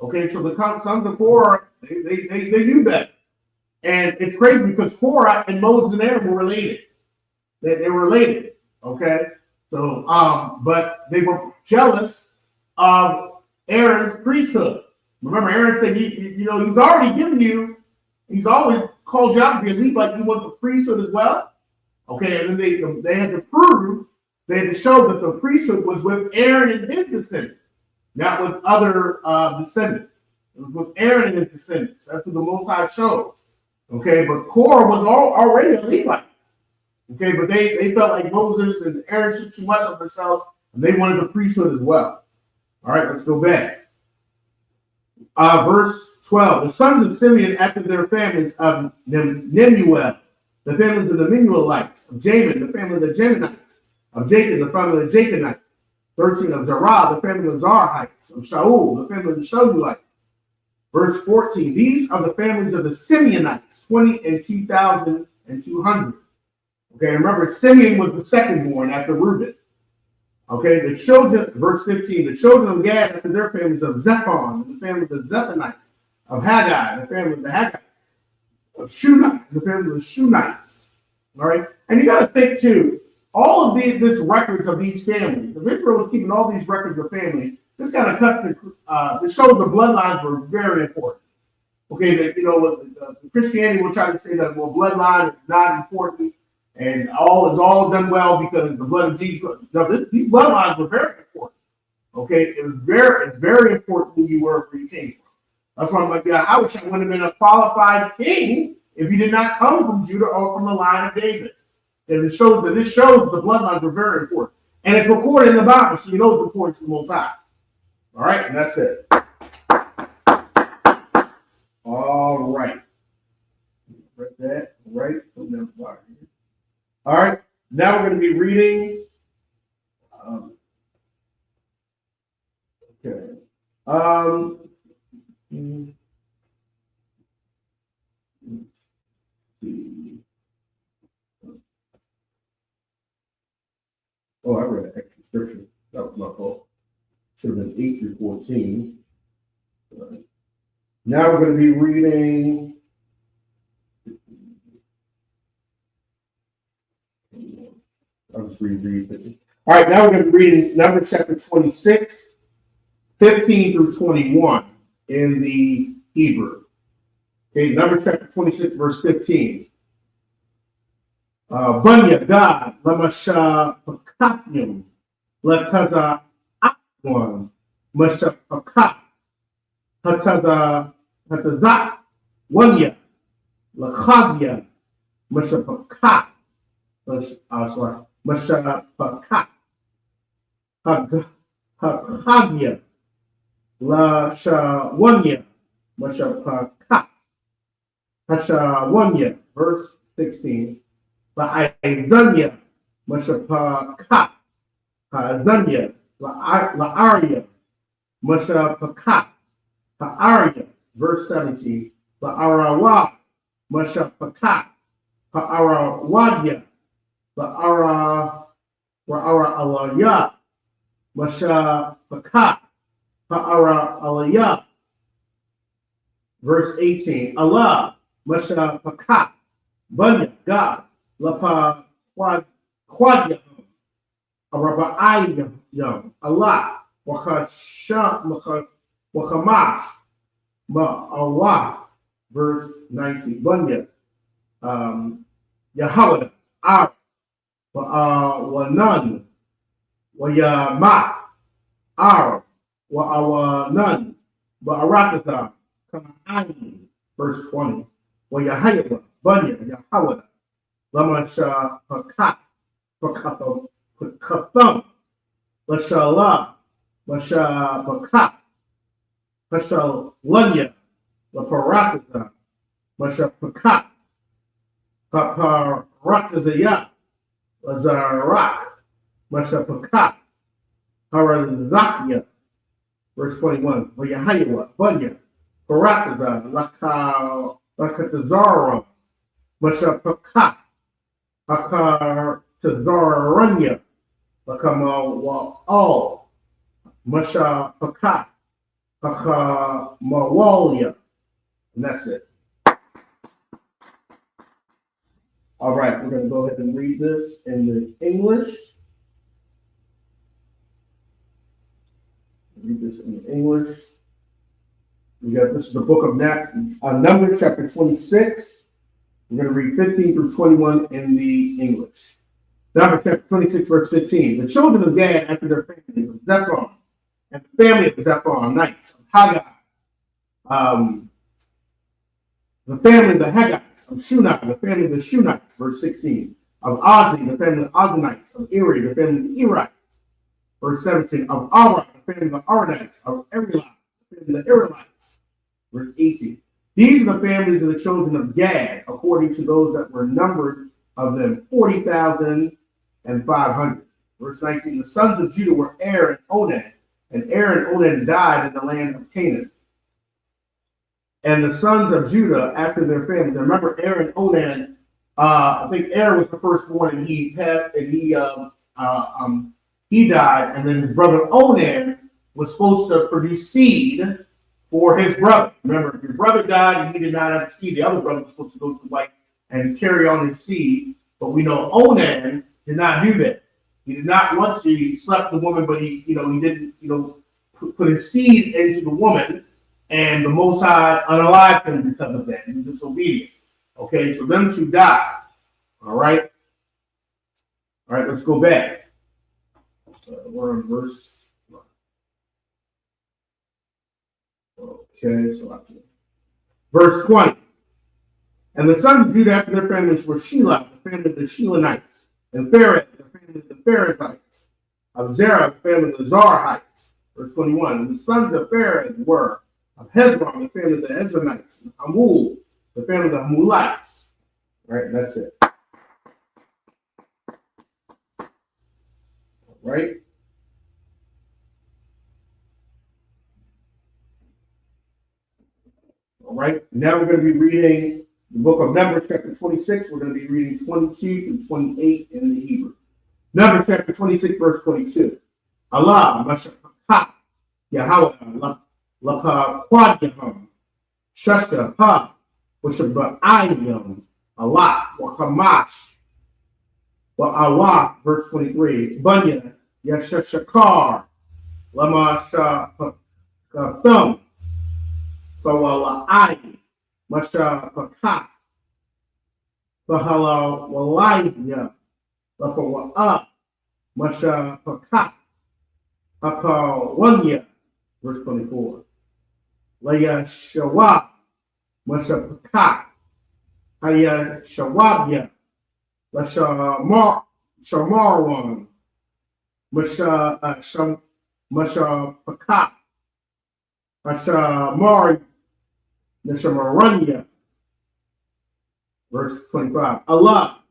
Okay, so the sons of Korah, they knew better. And it's crazy because Korah and Moses and Aaron were related. They were related. Okay? So, but they were jealous of Aaron's priesthood. Remember, Aaron said, he's already given you, he's always called you out to be a Levite. You want the priesthood as well? Okay, and then they had to prove, they had to show that the priesthood was with Aaron and his descendants, not with other descendants. It was with Aaron and his descendants. That's what the Most High chose. Okay, but Korah was already a Levite. Okay, but they felt like Moses and Aaron took too much of themselves, and they wanted the priesthood as well. All right, let's go back. Verse 12. The sons of Simeon after their families of Nemuel, the families of the Menuelites, of Jamin, the family of the Jeminites, of Jacob, the family of the Jaconites. 13. Of Zerah, the family of the Zarahites, of Shaul, the family of the Shaulites. Verse 14. These are the families of the Simeonites, 20 and 2,200. Okay, remember, Simeon was the second born after Reuben. Okay, the children, verse 15, the children of Gad after their families of Zephon, and the family of the Zephonites, of Haggai, the family of the Haggai, of Shunite, the family of the Shunites. All right, and you got to think too, all of this records of these families, if Israel was keeping all these records of family, this kind of cuts this shows the bloodlines were very important. Okay, that the Christianity will try to say that bloodline is not important and it's all done well because the blood of Jesus. No, these bloodlines were very important. Okay, it's very important who you were, where you came from. That's why I'm like, yeah, I wish I would have been a qualified king if you did not come from Judah or from the line of David. And this shows the bloodlines were very important. And it's recorded in the Bible, so you know it's important to the Most High. All right, and that's it. All right. Read that. Right. All right. Now we're going to be reading. Okay. Oh, I read an extra scripture. That was my fault. Should have been 8 through 14. Now we're going to be reading. I'll just read 15. All right, now we're going to be reading Numbers chapter 26, 15 through 21 in the Hebrew. Okay, Numbers chapter 26, verse 15. Bunya God, Lamasha Pakathim, Lataza Akwan, Masha Pakat, Hataza, Wanya, Lachagya, Masha Pakat, Masha Pakat, Hagya, La Shawanya, Masha Pakat, Hashawanya, verse 16. La'izanya, Masha Pakat, Ha'azanya, La'arya, Masha Pakat, Ha'arya, verse 17. La'arawa, Masha Pakat, Ha'arawadya, La'ara Alaya, Masha Pakat, Ha'ara Alaya, verse 18. Allah, Masha Pakat, Bunya, God, Lapa Quadya, Araba'ayam, Allah, Wakamash, Ma'awah, verse 19. Bunya, Yahweh, Ar, Wa'awanan, Wa'yamath, Ar, Wa'awanan, Wa'arakatha, Kama'ayin, verse 20. Wa'yahaywa, Bunya, Yahweh, Lamasha Pakat, Pakatham, Lashala, Masha Pakat, Pashalanya, Laparakatha, Masha Pakat, Paparakazaya, Lazarak, Masha Pakat, Harazakya, verse 21. Wa'yahaywa, Bunya, Parakaza, Lakatazara, Masha Pakat, Hakar Tazaranya, Lakama Masha Pakat, Hakamawalia. And that's it. All right, we're going to go ahead and read this in the English. Read this in the English. This is the book of Numbers, chapter 26. We're going to read 15 through 21 in the English. Numbers chapter 26, verse 15. The children of Gad after their families of Zephon, and the family of the Zephonites, of Haggai, the family of the Haggites, of Shunai, the family of the Shunites, verse 16. Of Ozni, the family of the Oznites, of Eri, the family of the Erites, verse 17. Of Ara, the family of the Aradites, of Erilah, the family of the Erilites, verse 18. These are the families of the children of Gad, according to those that were numbered of them, 40,500. Verse 19, the sons of Judah were Er and Onan, and Er and Onan died in the land of Canaan. And the sons of Judah after their families, remember Er and Onan I think Er was the firstborn, and he died, and then his brother Onan was supposed to produce seed for his brother. Remember, if your brother died and he did not have seed, the other brother was supposed to go to the wife and carry on his seed. But we know Onan did not do that. He did not want to. He slept with the woman, but he didn't, put his seed into the woman, and the Most High unalived him because of that. He was disobedient. Okay, so them two died. All right, let's go back. We're in verse. Okay, so verse 20. And the sons of Judah after their families were Shelah, the family of the Shelonites, and Pharez, the family of the Pharezites, of Zerah, the family of the Zarahites. Verse 21. And the sons of Pharez were of Hezron, the family of the Hezronites, and Hamul, the family of the Hamulites. All right, that's it. All right. All right, now we're going to be reading the book of Numbers, chapter 26. We're going to be reading 22 through 28 in the Hebrew. Numbers, chapter 26, verse 22. Allah, Mashakah, Yahweh, Laka, Quadyahum, Shashka, Ha, Washaba'ayim, Allah, Wakamash, Wa'awah, verse 23. Bunya, Yashashakar, Lama Shakathum, Sawala'ai, Masha Pakas, Sahala Walaya, Lapawa'a, Masha Pakas, Hakawanya, verse 24. Laya Shawab, Masha Pakas, Haya Shawabya, Shamarwan, Masha Pakas, Mashamari, Nishamaranya, verse 25. Allah,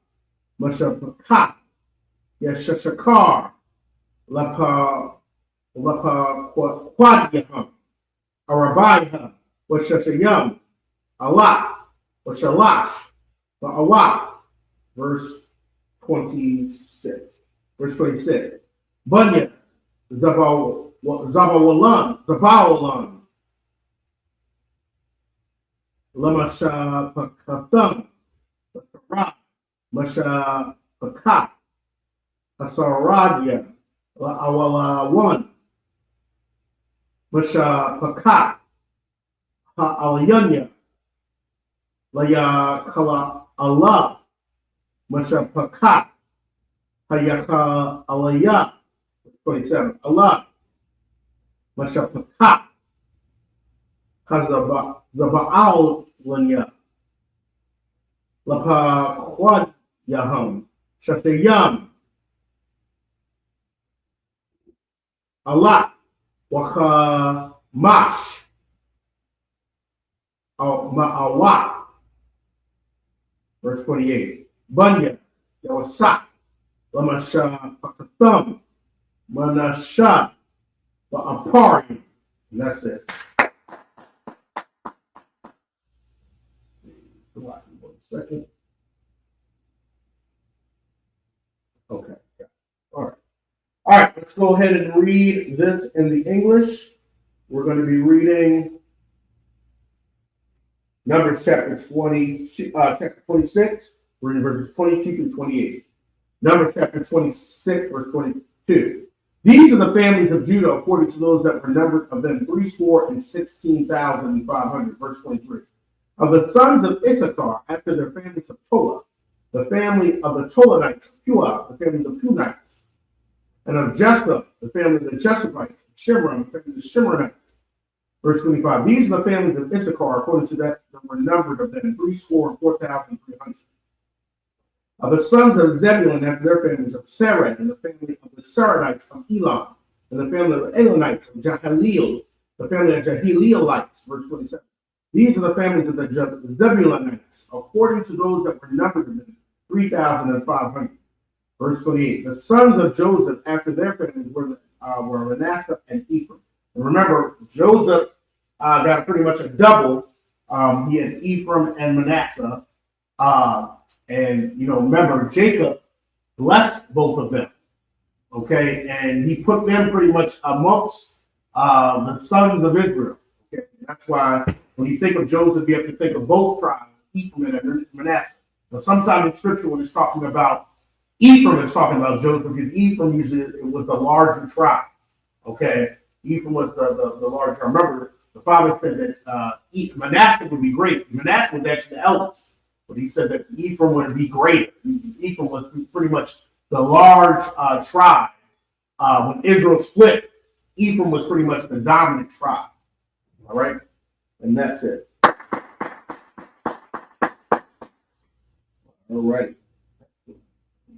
Mashapakat, Yashashakar, Lapa Quadyahum, Arabaiha, Washashayam, Allah, Washalash, Ba'awaf, verse 26. Verse 26. Bunya, Zabawalan, Lamasha Pakathum, Masha Pakat, Asaradia, Awala one, Masha Pakat, Ha'alayanya, Laya Kala Allah, Masha Pakat, Hayaka Alaya, 27. Allah, Masha Pakat, Zaba'al Lanya, Lapa Quad Yahum, Shatayam, Allah, Waka Mash, Ma'awaf, verse 28. Bunya, Yawasak, Lamasha Pakathum, Manasha, Ba'apari, and that's it. One second. Okay. Yeah. All right. Let's go ahead and read this in the English. We're going to be reading Numbers chapter 26. We're reading verses 22 through 28. Numbers chapter 26, verse 22. These are the families of Judah according to those that were numbered of them 16,500. Verse 23. Of the sons of Issachar, after their families of Tola, the family of the Tolanites, Pua, the family of the Punites, and of Jephthah, the family of the Jessupites, Shimron, the family of the Shimronites. Verse 25. These are the families of Issachar, according to that were numbered of them 4,300. Of the sons of Zebulun, after their families of Sarah, and the family of the Saranites of Elam, and the family of the Elonites of Jahaleel, the family of Jahaleelites. Verse 27. These are the families of the Zebulunites, according to those that were numbered of them, 3,500. Verse 28. The sons of Joseph, after their families, were Manasseh and Ephraim. And remember, Joseph got pretty much a double. He had Ephraim and Manasseh. And remember, Jacob blessed both of them. Okay, and he put them pretty much amongst the sons of Israel. Okay, that's why when you think of Joseph, you have to think of both tribes, Ephraim and Manasseh. But sometimes in Scripture, when it's talking about Ephraim, it's talking about Joseph, because Ephraim usually it was the larger tribe. Okay, Ephraim was the larger tribe. Remember, the father said that Manasseh would be great. Manasseh was actually the eldest, but he said that Ephraim would be greater. Ephraim was pretty much the large tribe. When Israel split, Ephraim was pretty much the dominant tribe. All right, and that's it. All right.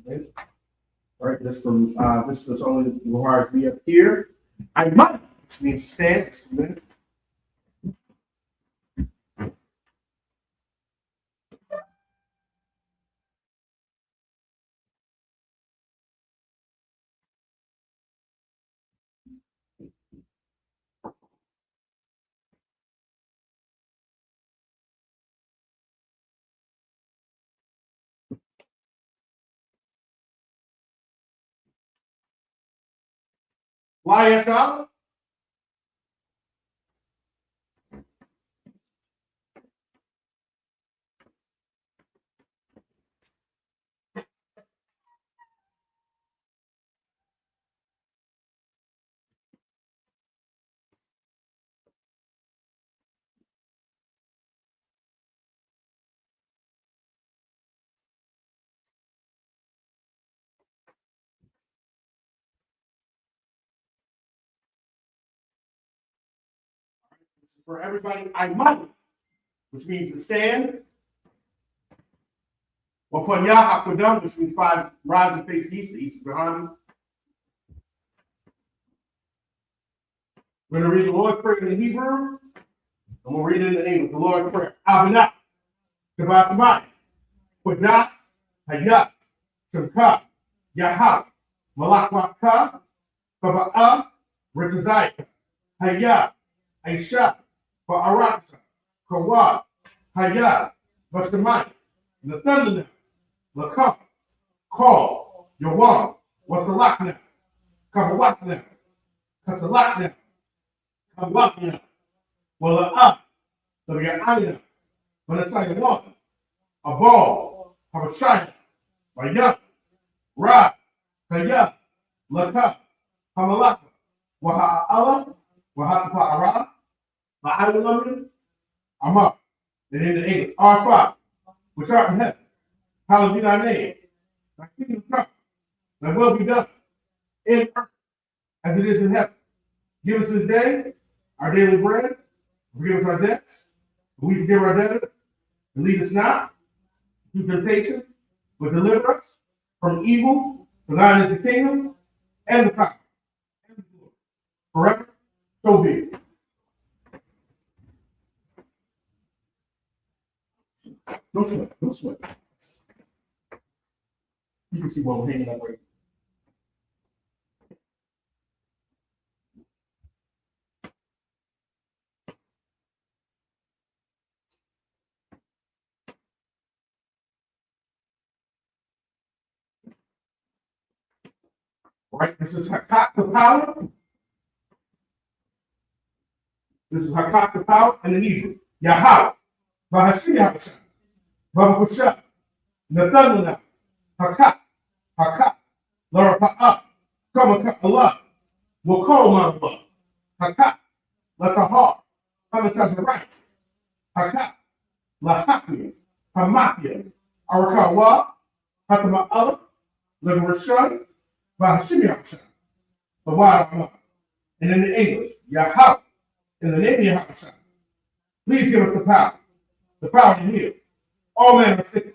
Okay. All right. This is only requires me up here. I might, which means stand. Just a minute. Why, yes, God? This is for everybody. I might, which means to stand. Wapanya Hakudam, which means five, rise and face east. The east is behind me. We're going to read the Lord's Prayer in the Hebrew. I'm going to read it in the English. The Lord's Prayer. Abinah, Shabbat Shabbat, Quadat, Hayat, Shamka, Yahab, Malakwaka, Kaba'ah, Ritazai, Hayat, Aisha, Ba'aratza, Kawad, Hayat, Bashamai, Nathanael, Lakam, Call, Yawam, Wasalakna, Kabawatna, Kasalakna, Kabawatna, Wala'ah, Tabi'ayna, Manasayawam, Abal, Habashaya, Bayat, Ra, Kaya, Laka, Hamalaka, Waha'ala, Wahatapa'ara, Ma'alamin, Amar. And in the English, our Father, which art in heaven, hallowed be thy name. Thy kingdom come, thy will be done in earth as it is in heaven. Give us this day our daily bread. Forgive us our debts. We forgive our debtors. And lead us not into temptation, but deliver us from evil. For thine is the kingdom and the power and the glory forever. So be it. Don't sweat. Don't sweat. You can see what we're hanging up right. Right? This is Hakat the power. This is Hakat the power in the Hebrew. Yahweh. Bahashiyah. Babakusha. Nathanael. Hakat. Hakat. Larapa'ah. Kamaka Allah. Wakoma Allah. Hakat. Latahar. Hamatazarite. Hakat. Lahakia. Hamakia. Arakawa. Hatama Allah. Lagarashan. Bahashiyah. Bawara. And in the English, Yahweh. In the name of Yahweh. Please give us the power to heal all manner of sickness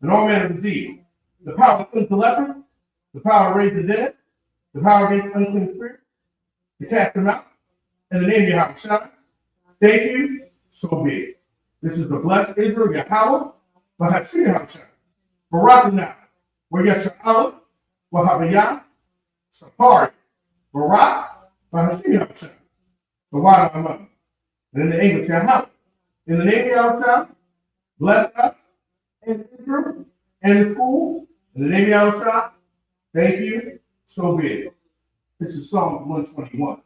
and all manner of disease, the power to cleanse the lepers, the power to raise the dead, the power against unclean spirits, to cast them out. In the name of Yahweh. Thank you, so be it. This is the blessed Israel, Yahweh, Bahashiyah, Barakah, Wayasha'ala, Wahabiyah, Sapari, Barak, Bahashiyah, the water among. And in the English, Yahweh. In the name of Yahweh, bless us and Israel and the school. In the name of Yahweh, thank you. So be it. This is Psalm 121.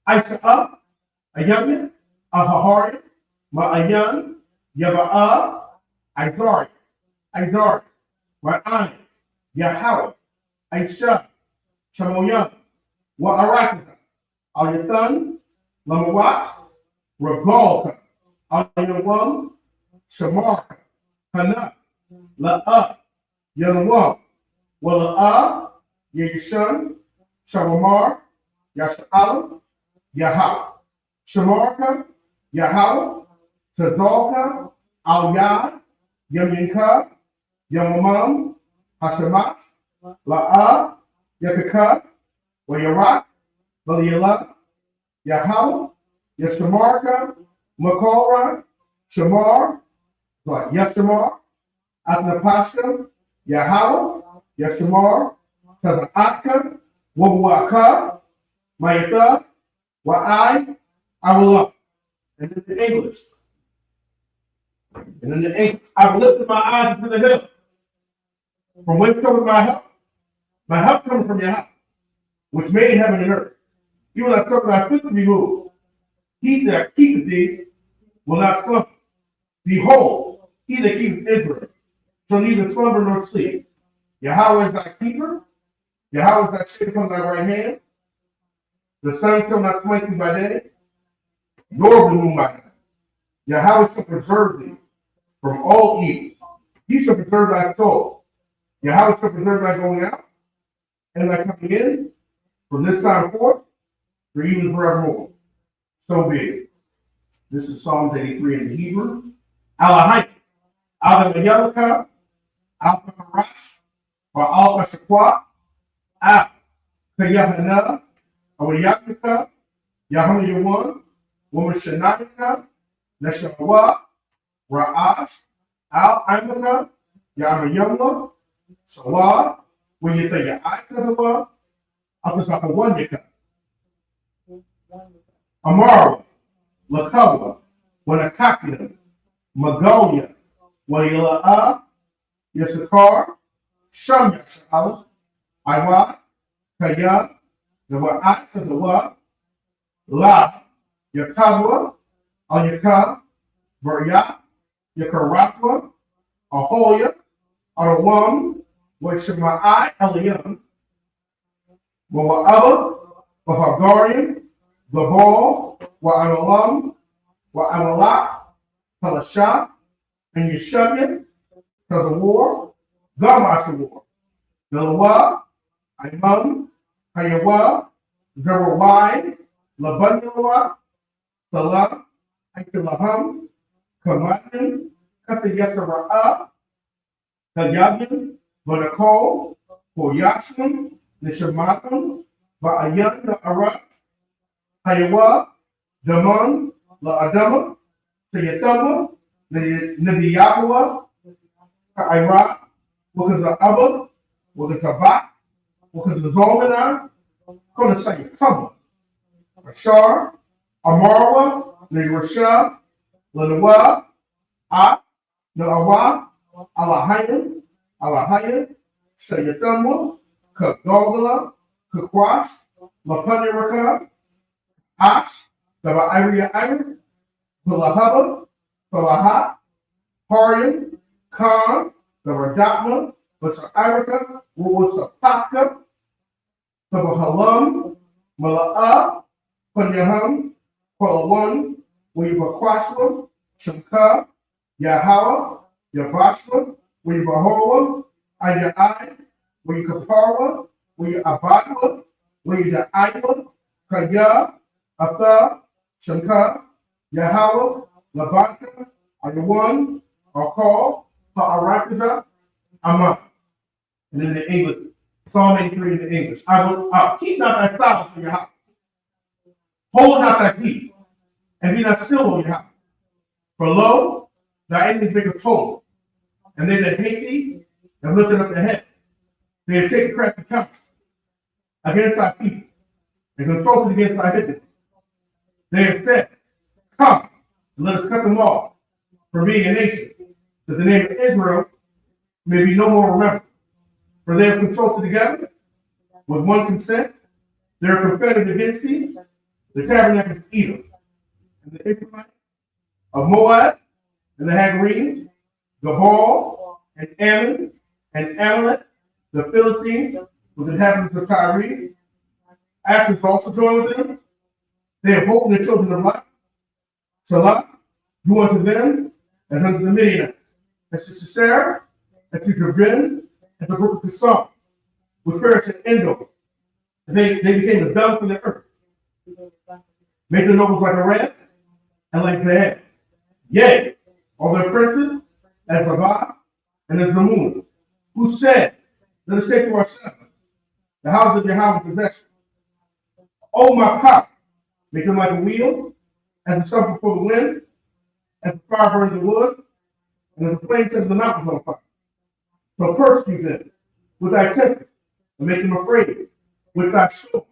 Aisha, a youngin, a Hahari, Ma'ayan, Yaba'a, Izari, Ra'an, Yahweh, Aisha, Shamoyan, Wa'aratisa, Al-Yathan, Lamawat, Regalka, Al-Yawam, Shamarka, Hana, La'a, Yanawam, Wala'a, Yashan, Shamamar, Yasha'alam, Yahweh, Shamarka, Yahweh, Tazalka, Al-Yad, Yaminka, Yamamam, Hashamash, La'a, Yakaka, Wayarak, Baliyala, Yahweh, Yashamarka, Makora, Shamar, Yashamar, Atnapashka, Yahweh, Yashamar, Tazaatka, Wawaka, Mayata, Wa'ai, Awala. And in the English. And in the English, I will lift my eyes into the hill. From whence cometh my help? My help cometh from Yahweh, which made heaven and earth. He will not suffer thy foot to be moved. He that keepeth thee will not slumber. Behold, he that keepeth Israel shall neither slumber nor sleep. Yahweh is thy keeper. Yahweh is thy shade upon thy right hand. The sun shall not smite thee by day, nor the moon by night. Yahweh shall preserve thee from all evil. He shall preserve thy soul. Yahweh shall preserve thy going out and thy coming in from this time forth, for even forevermore. So be it. This is Psalm 83 in the Hebrew. Alahai, Al-Mayalaka, Al-Parash, or Al-Ashaqwa, Al-Kayahana, Awayaka, Yahamayawan, Woman Shanaka, Neshawa, Ra'ash, Al-Imaka, Yamayamla, Sawa, when you think your eyes of the Apasaka, Amara, Lakawa, Wanakakina, Magolia, Wayala, Yasakar, Shamya Shala, Iwa, Kaya, the Wa'at of the Wa, La, Yakabwa, Al-Yakab, Baria, Yakarafwa, Ahoya, Arawam, Washamai, Eliam, Wa'aba, Bahagarian, Babal, Wa'analam, Wa'analak, Palasha, and Yeshabian, because of war, Gamash war. Nalawa, Imam, Hayawa, Zerawai, Labanyalawa, Salah, Aikilaham, Kamatin, Kasayasara'a, Kayabin, Banakol, Hoyashim, Nishamatam, Ba'ayan, the Arab, Hayawa, Daman, La Adama, Sayatama, Nabiyawa, Ira, because the Abba, because the Bat, because the Zolmanar, going to say Kama, Ashar, Amarwa, Rasha, Lanawa, Naawa, Alahayan, Sayatama, Kagogala, Kakwash, Lapaniraka, Ash, the Iria Iron, Palahaba, Palahat, Harian, Khan, the Radatma, Vasarika, Wasapaka, the Bahalam, Mala'a, Panyaham, Palawan, Webakwashwa, Shamka, Yahawa, Yabashwa, Webahoa, Ayai, Wekaparwa, Weabadwa, Weda'iwa, Kaya, Atha, Shamka, Yahawa, Labanka, Ayawan, Akal, Ha'arakaza, Amma. And in the English, Psalm 83 in the English. I will keep not thy silence in your house. Hold not thy peace, and be not still on your house. For lo, thy enemies make a toll, and they that hate thee have lifted up their head. They have taken crafty counsel against thy people, and consulted against thy hidden. They have said, come, and let us cut them off from being a nation, that the name of Israel may be no more remembered. For they have consulted together with one consent. They are confederate against thee, the tabernacles of Edom, and the Israelites of Moab, and the Hagarenes, Gabal, and Ammon, and Amalek, the Philistines, with the inhabitants of Tyre. Asher is also joined with them. They have hope in the children of Lot. Salah, do unto them as unto the Midianites, as to Sisera, as to Jabin, and the brook of Kissar, which perished at Endor. And they became as dung for the earth. Make the nobles like a rat, and like the head. Yea, all their princes, as Rabah, and as the moon, who said, let us take to ourselves the house of Yahweh possession. Oh, my power, make them like a wheel, as the stump before the wind, as the fire burns the wood, and as the flame sets the mountains on fire. So persecute them with thy tempest, and make them afraid with thy sword.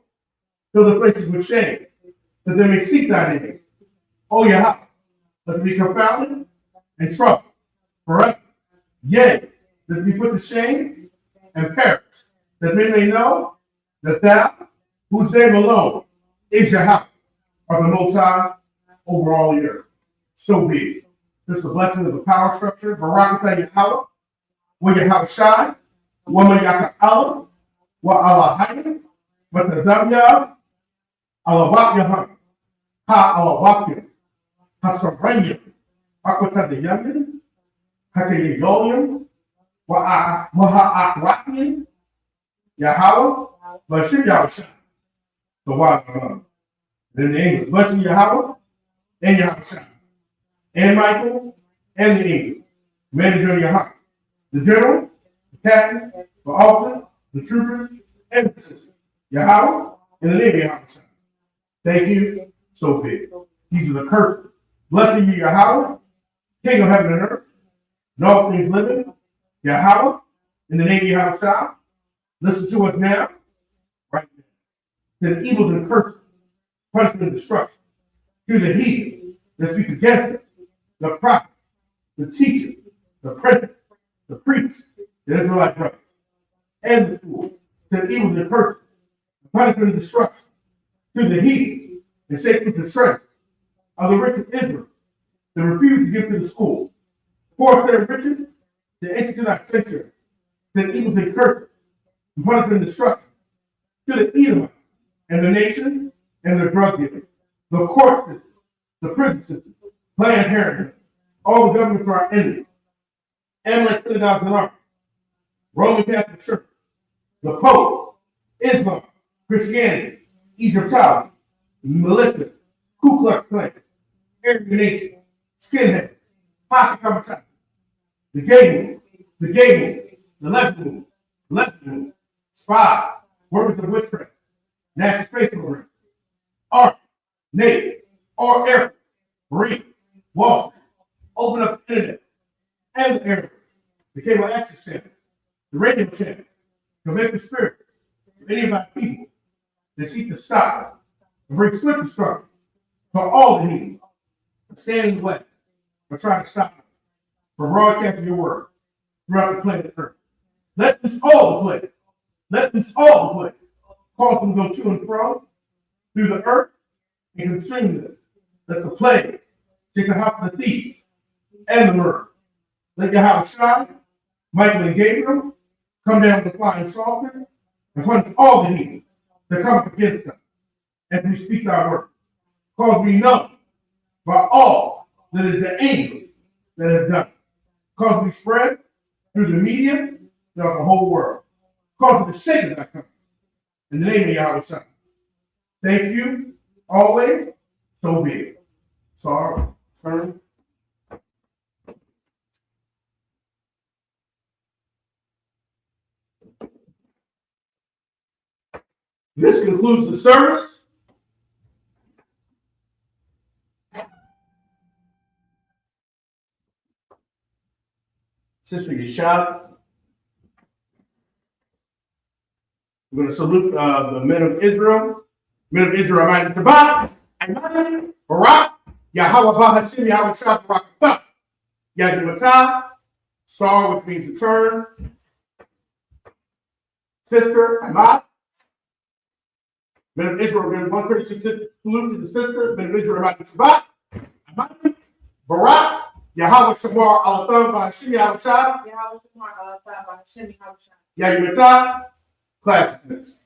Fill the places with shame, that they may seek thy name. O Yahweh, let them be confounded and troubled forever. Yea, that they be put to shame and perish, that men may know that thou, whose name alone is Yahweh, are the Most High over all the earth. So be it. This is a blessing of the power structure. Barakatah Yahweh, wa Yahweh Shai, wa Mayaka Allah, wa Allah Hayim, wa Tazamya, Allah Wakyaham, Ha Allah Wakyah, Ha Sabranyam, Akwatadayam, Ha Kayayolim, wa Ha Akwatiyam, Yahweh, Bashir Yahweh Shai, the Wakyaham. Then the angels, blessing Yahweh and Yahweh Shai, and Michael and the angels, manager Yahweh, the general, the captain, the officers, the troopers, and the assistants. Yahweh in the name of Yahweh Shai. Thank you, so big. These are the curses. Blessing you, Yahweh, King of heaven and earth, and all things living. Yahweh in the name of Yahweh Shai. Listen to us now, right now. To the evils and curses, punishment and destruction. To the heathen that speak against us, the prophets, the teachers, the princes, the priests, the Israelite brothers, and the fools. To the evils and curses, the punishment and destruction. To the heathen and sacred the treasure of the rich of Israel that refuse to give to the school. Force their riches to enter to thy sanctuary. To the evils and curses, the punishment and destruction. To the Edomites and the nations and the drug dealers, the court system, the prison system, Planned Parenthood, all the governments are our enemies. Amalek synagogues and armies, Roman Catholic Church, the Pope, Islam, Christianity, Egyptology, militia, Ku Klux Klan, Aryan Nation, skinheads, posse comitatus, the gay movement, the lesbian movement, spies, workers of witchcraft, NASA space program, Army, Navy, or Air Force, Marine, Wall Street, open up the internet, and the air, the cable access channel, the radio channel, convict the spirit of any of our people that seek to stop us and bring swift destruction for all the heathen, stand in the way, or try to stop us from broadcasting your word throughout the planet Earth. Let this all the plague, cause them to go to and fro through the earth and consume them. Let the plague take the house of the thief and the murder. Let Yahweh Shai, Michael and Gabriel come down with the flying saucer and punish all the heathens that come up against us as we speak our word. Cause we know by all that is the angels that have done it. Cause we spread through the media throughout the whole world. Cause it to shake of that country. In the name of Yahweh Shai. Thank you, always, so be it. Sorry, turn. This concludes the service. Sister Yeshua. We're going to salute the men of Israel. Men of Israel, Amen. Shabbat, Amen. Barak, Yahweh Bahashim, Yahweh Shabbat, Barak, Yahweh Matah, Sar, which means to turn. Sister, Ahmad. Men of Israel give 136 salute to the sister. Men of Israel, Ahmad Shabbat. Ahmad. Barak. Yahweh Shamar Alatham Bashim Yahushua. Yahweh Shamar Alatham Bashim Yahushua. Yahweh Classic next.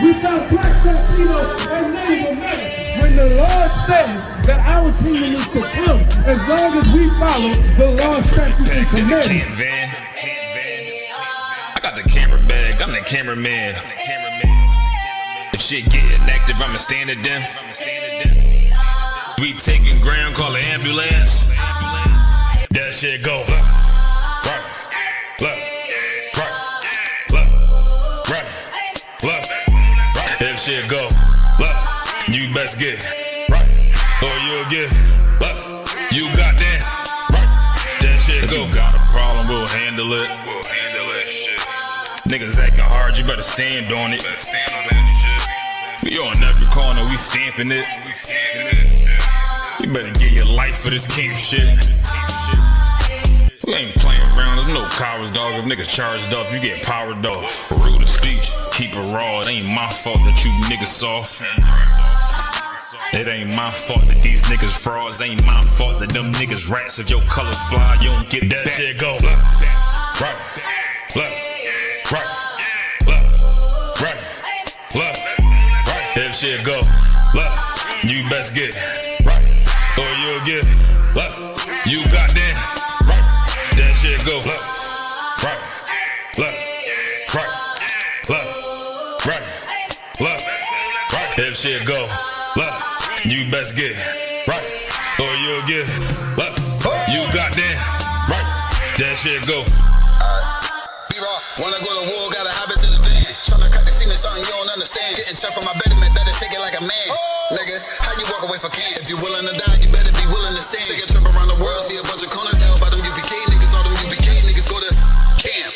We got black Latinos and Native Americans. When the Lord says that our kingdom is to come, as long as we follow the law, statutes, and commandments. I got the camera bag, I'm the cameraman. If shit getting active, I'ma stand it down. We taking ground, call the ambulance. That shit go. Look. If shit go, look, you best get right, or you'll get, look, you got that, right, that shit go. If you got a problem, we'll handle it. Niggas acting hard, you better stand on it. We on every corner, we stamping it. You better get your life for this camp shit. We ain't playing around, there's no cowards, dog. If niggas charged up, you get powered off. Rude of speech, keep it raw. It ain't my fault that you niggas soft. It ain't my fault that these niggas frauds. It ain't my fault that them niggas rats. If your colors fly, you don't get that shit go. Right. If shit go, look, you best get right, or you'll get, look, you got that. That shit go right. If shit go, look, you best get right, or you'll get, look, you got that right. That shit go. B-Raw, when I go to war, got a habit to the van. Tryna cut the scene, something you don't understand. Getting checked from my betterment, better take it like a man. Nigga, how you walk away for camp? If you willing to die, you better be willing to stand. Take a trip around the world, see a bunch of corners held by them UPK niggas. All them UPK niggas go to camp.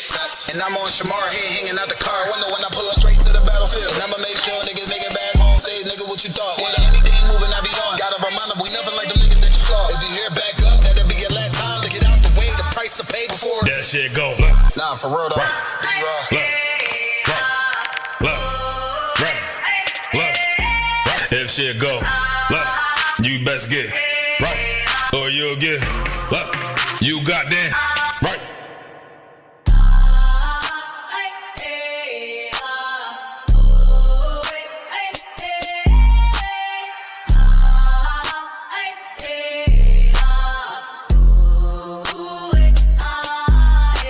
And I'm on Shamar head hanging out the car window when I pull up straight to the battlefield. And I'ma make sure niggas make it back home. Say, nigga, what you thought? When anything moving, I be on. Gotta remind them, we nothing like them niggas that you saw. If you hear back up, that'll be your last time to get out the way. The price to pay before. That shit go. Nah, for real though. B-Raw. Look. If shit go, look, you best get right, or you'll get, look, you got that right.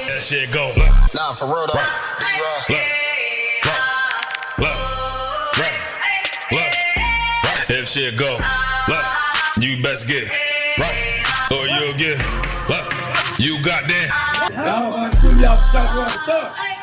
That shit go. Nah, for real though. B-Raw. Look. If shit go, look, you best get right, or you'll get, look, you got that. How about Bashim Yahushua?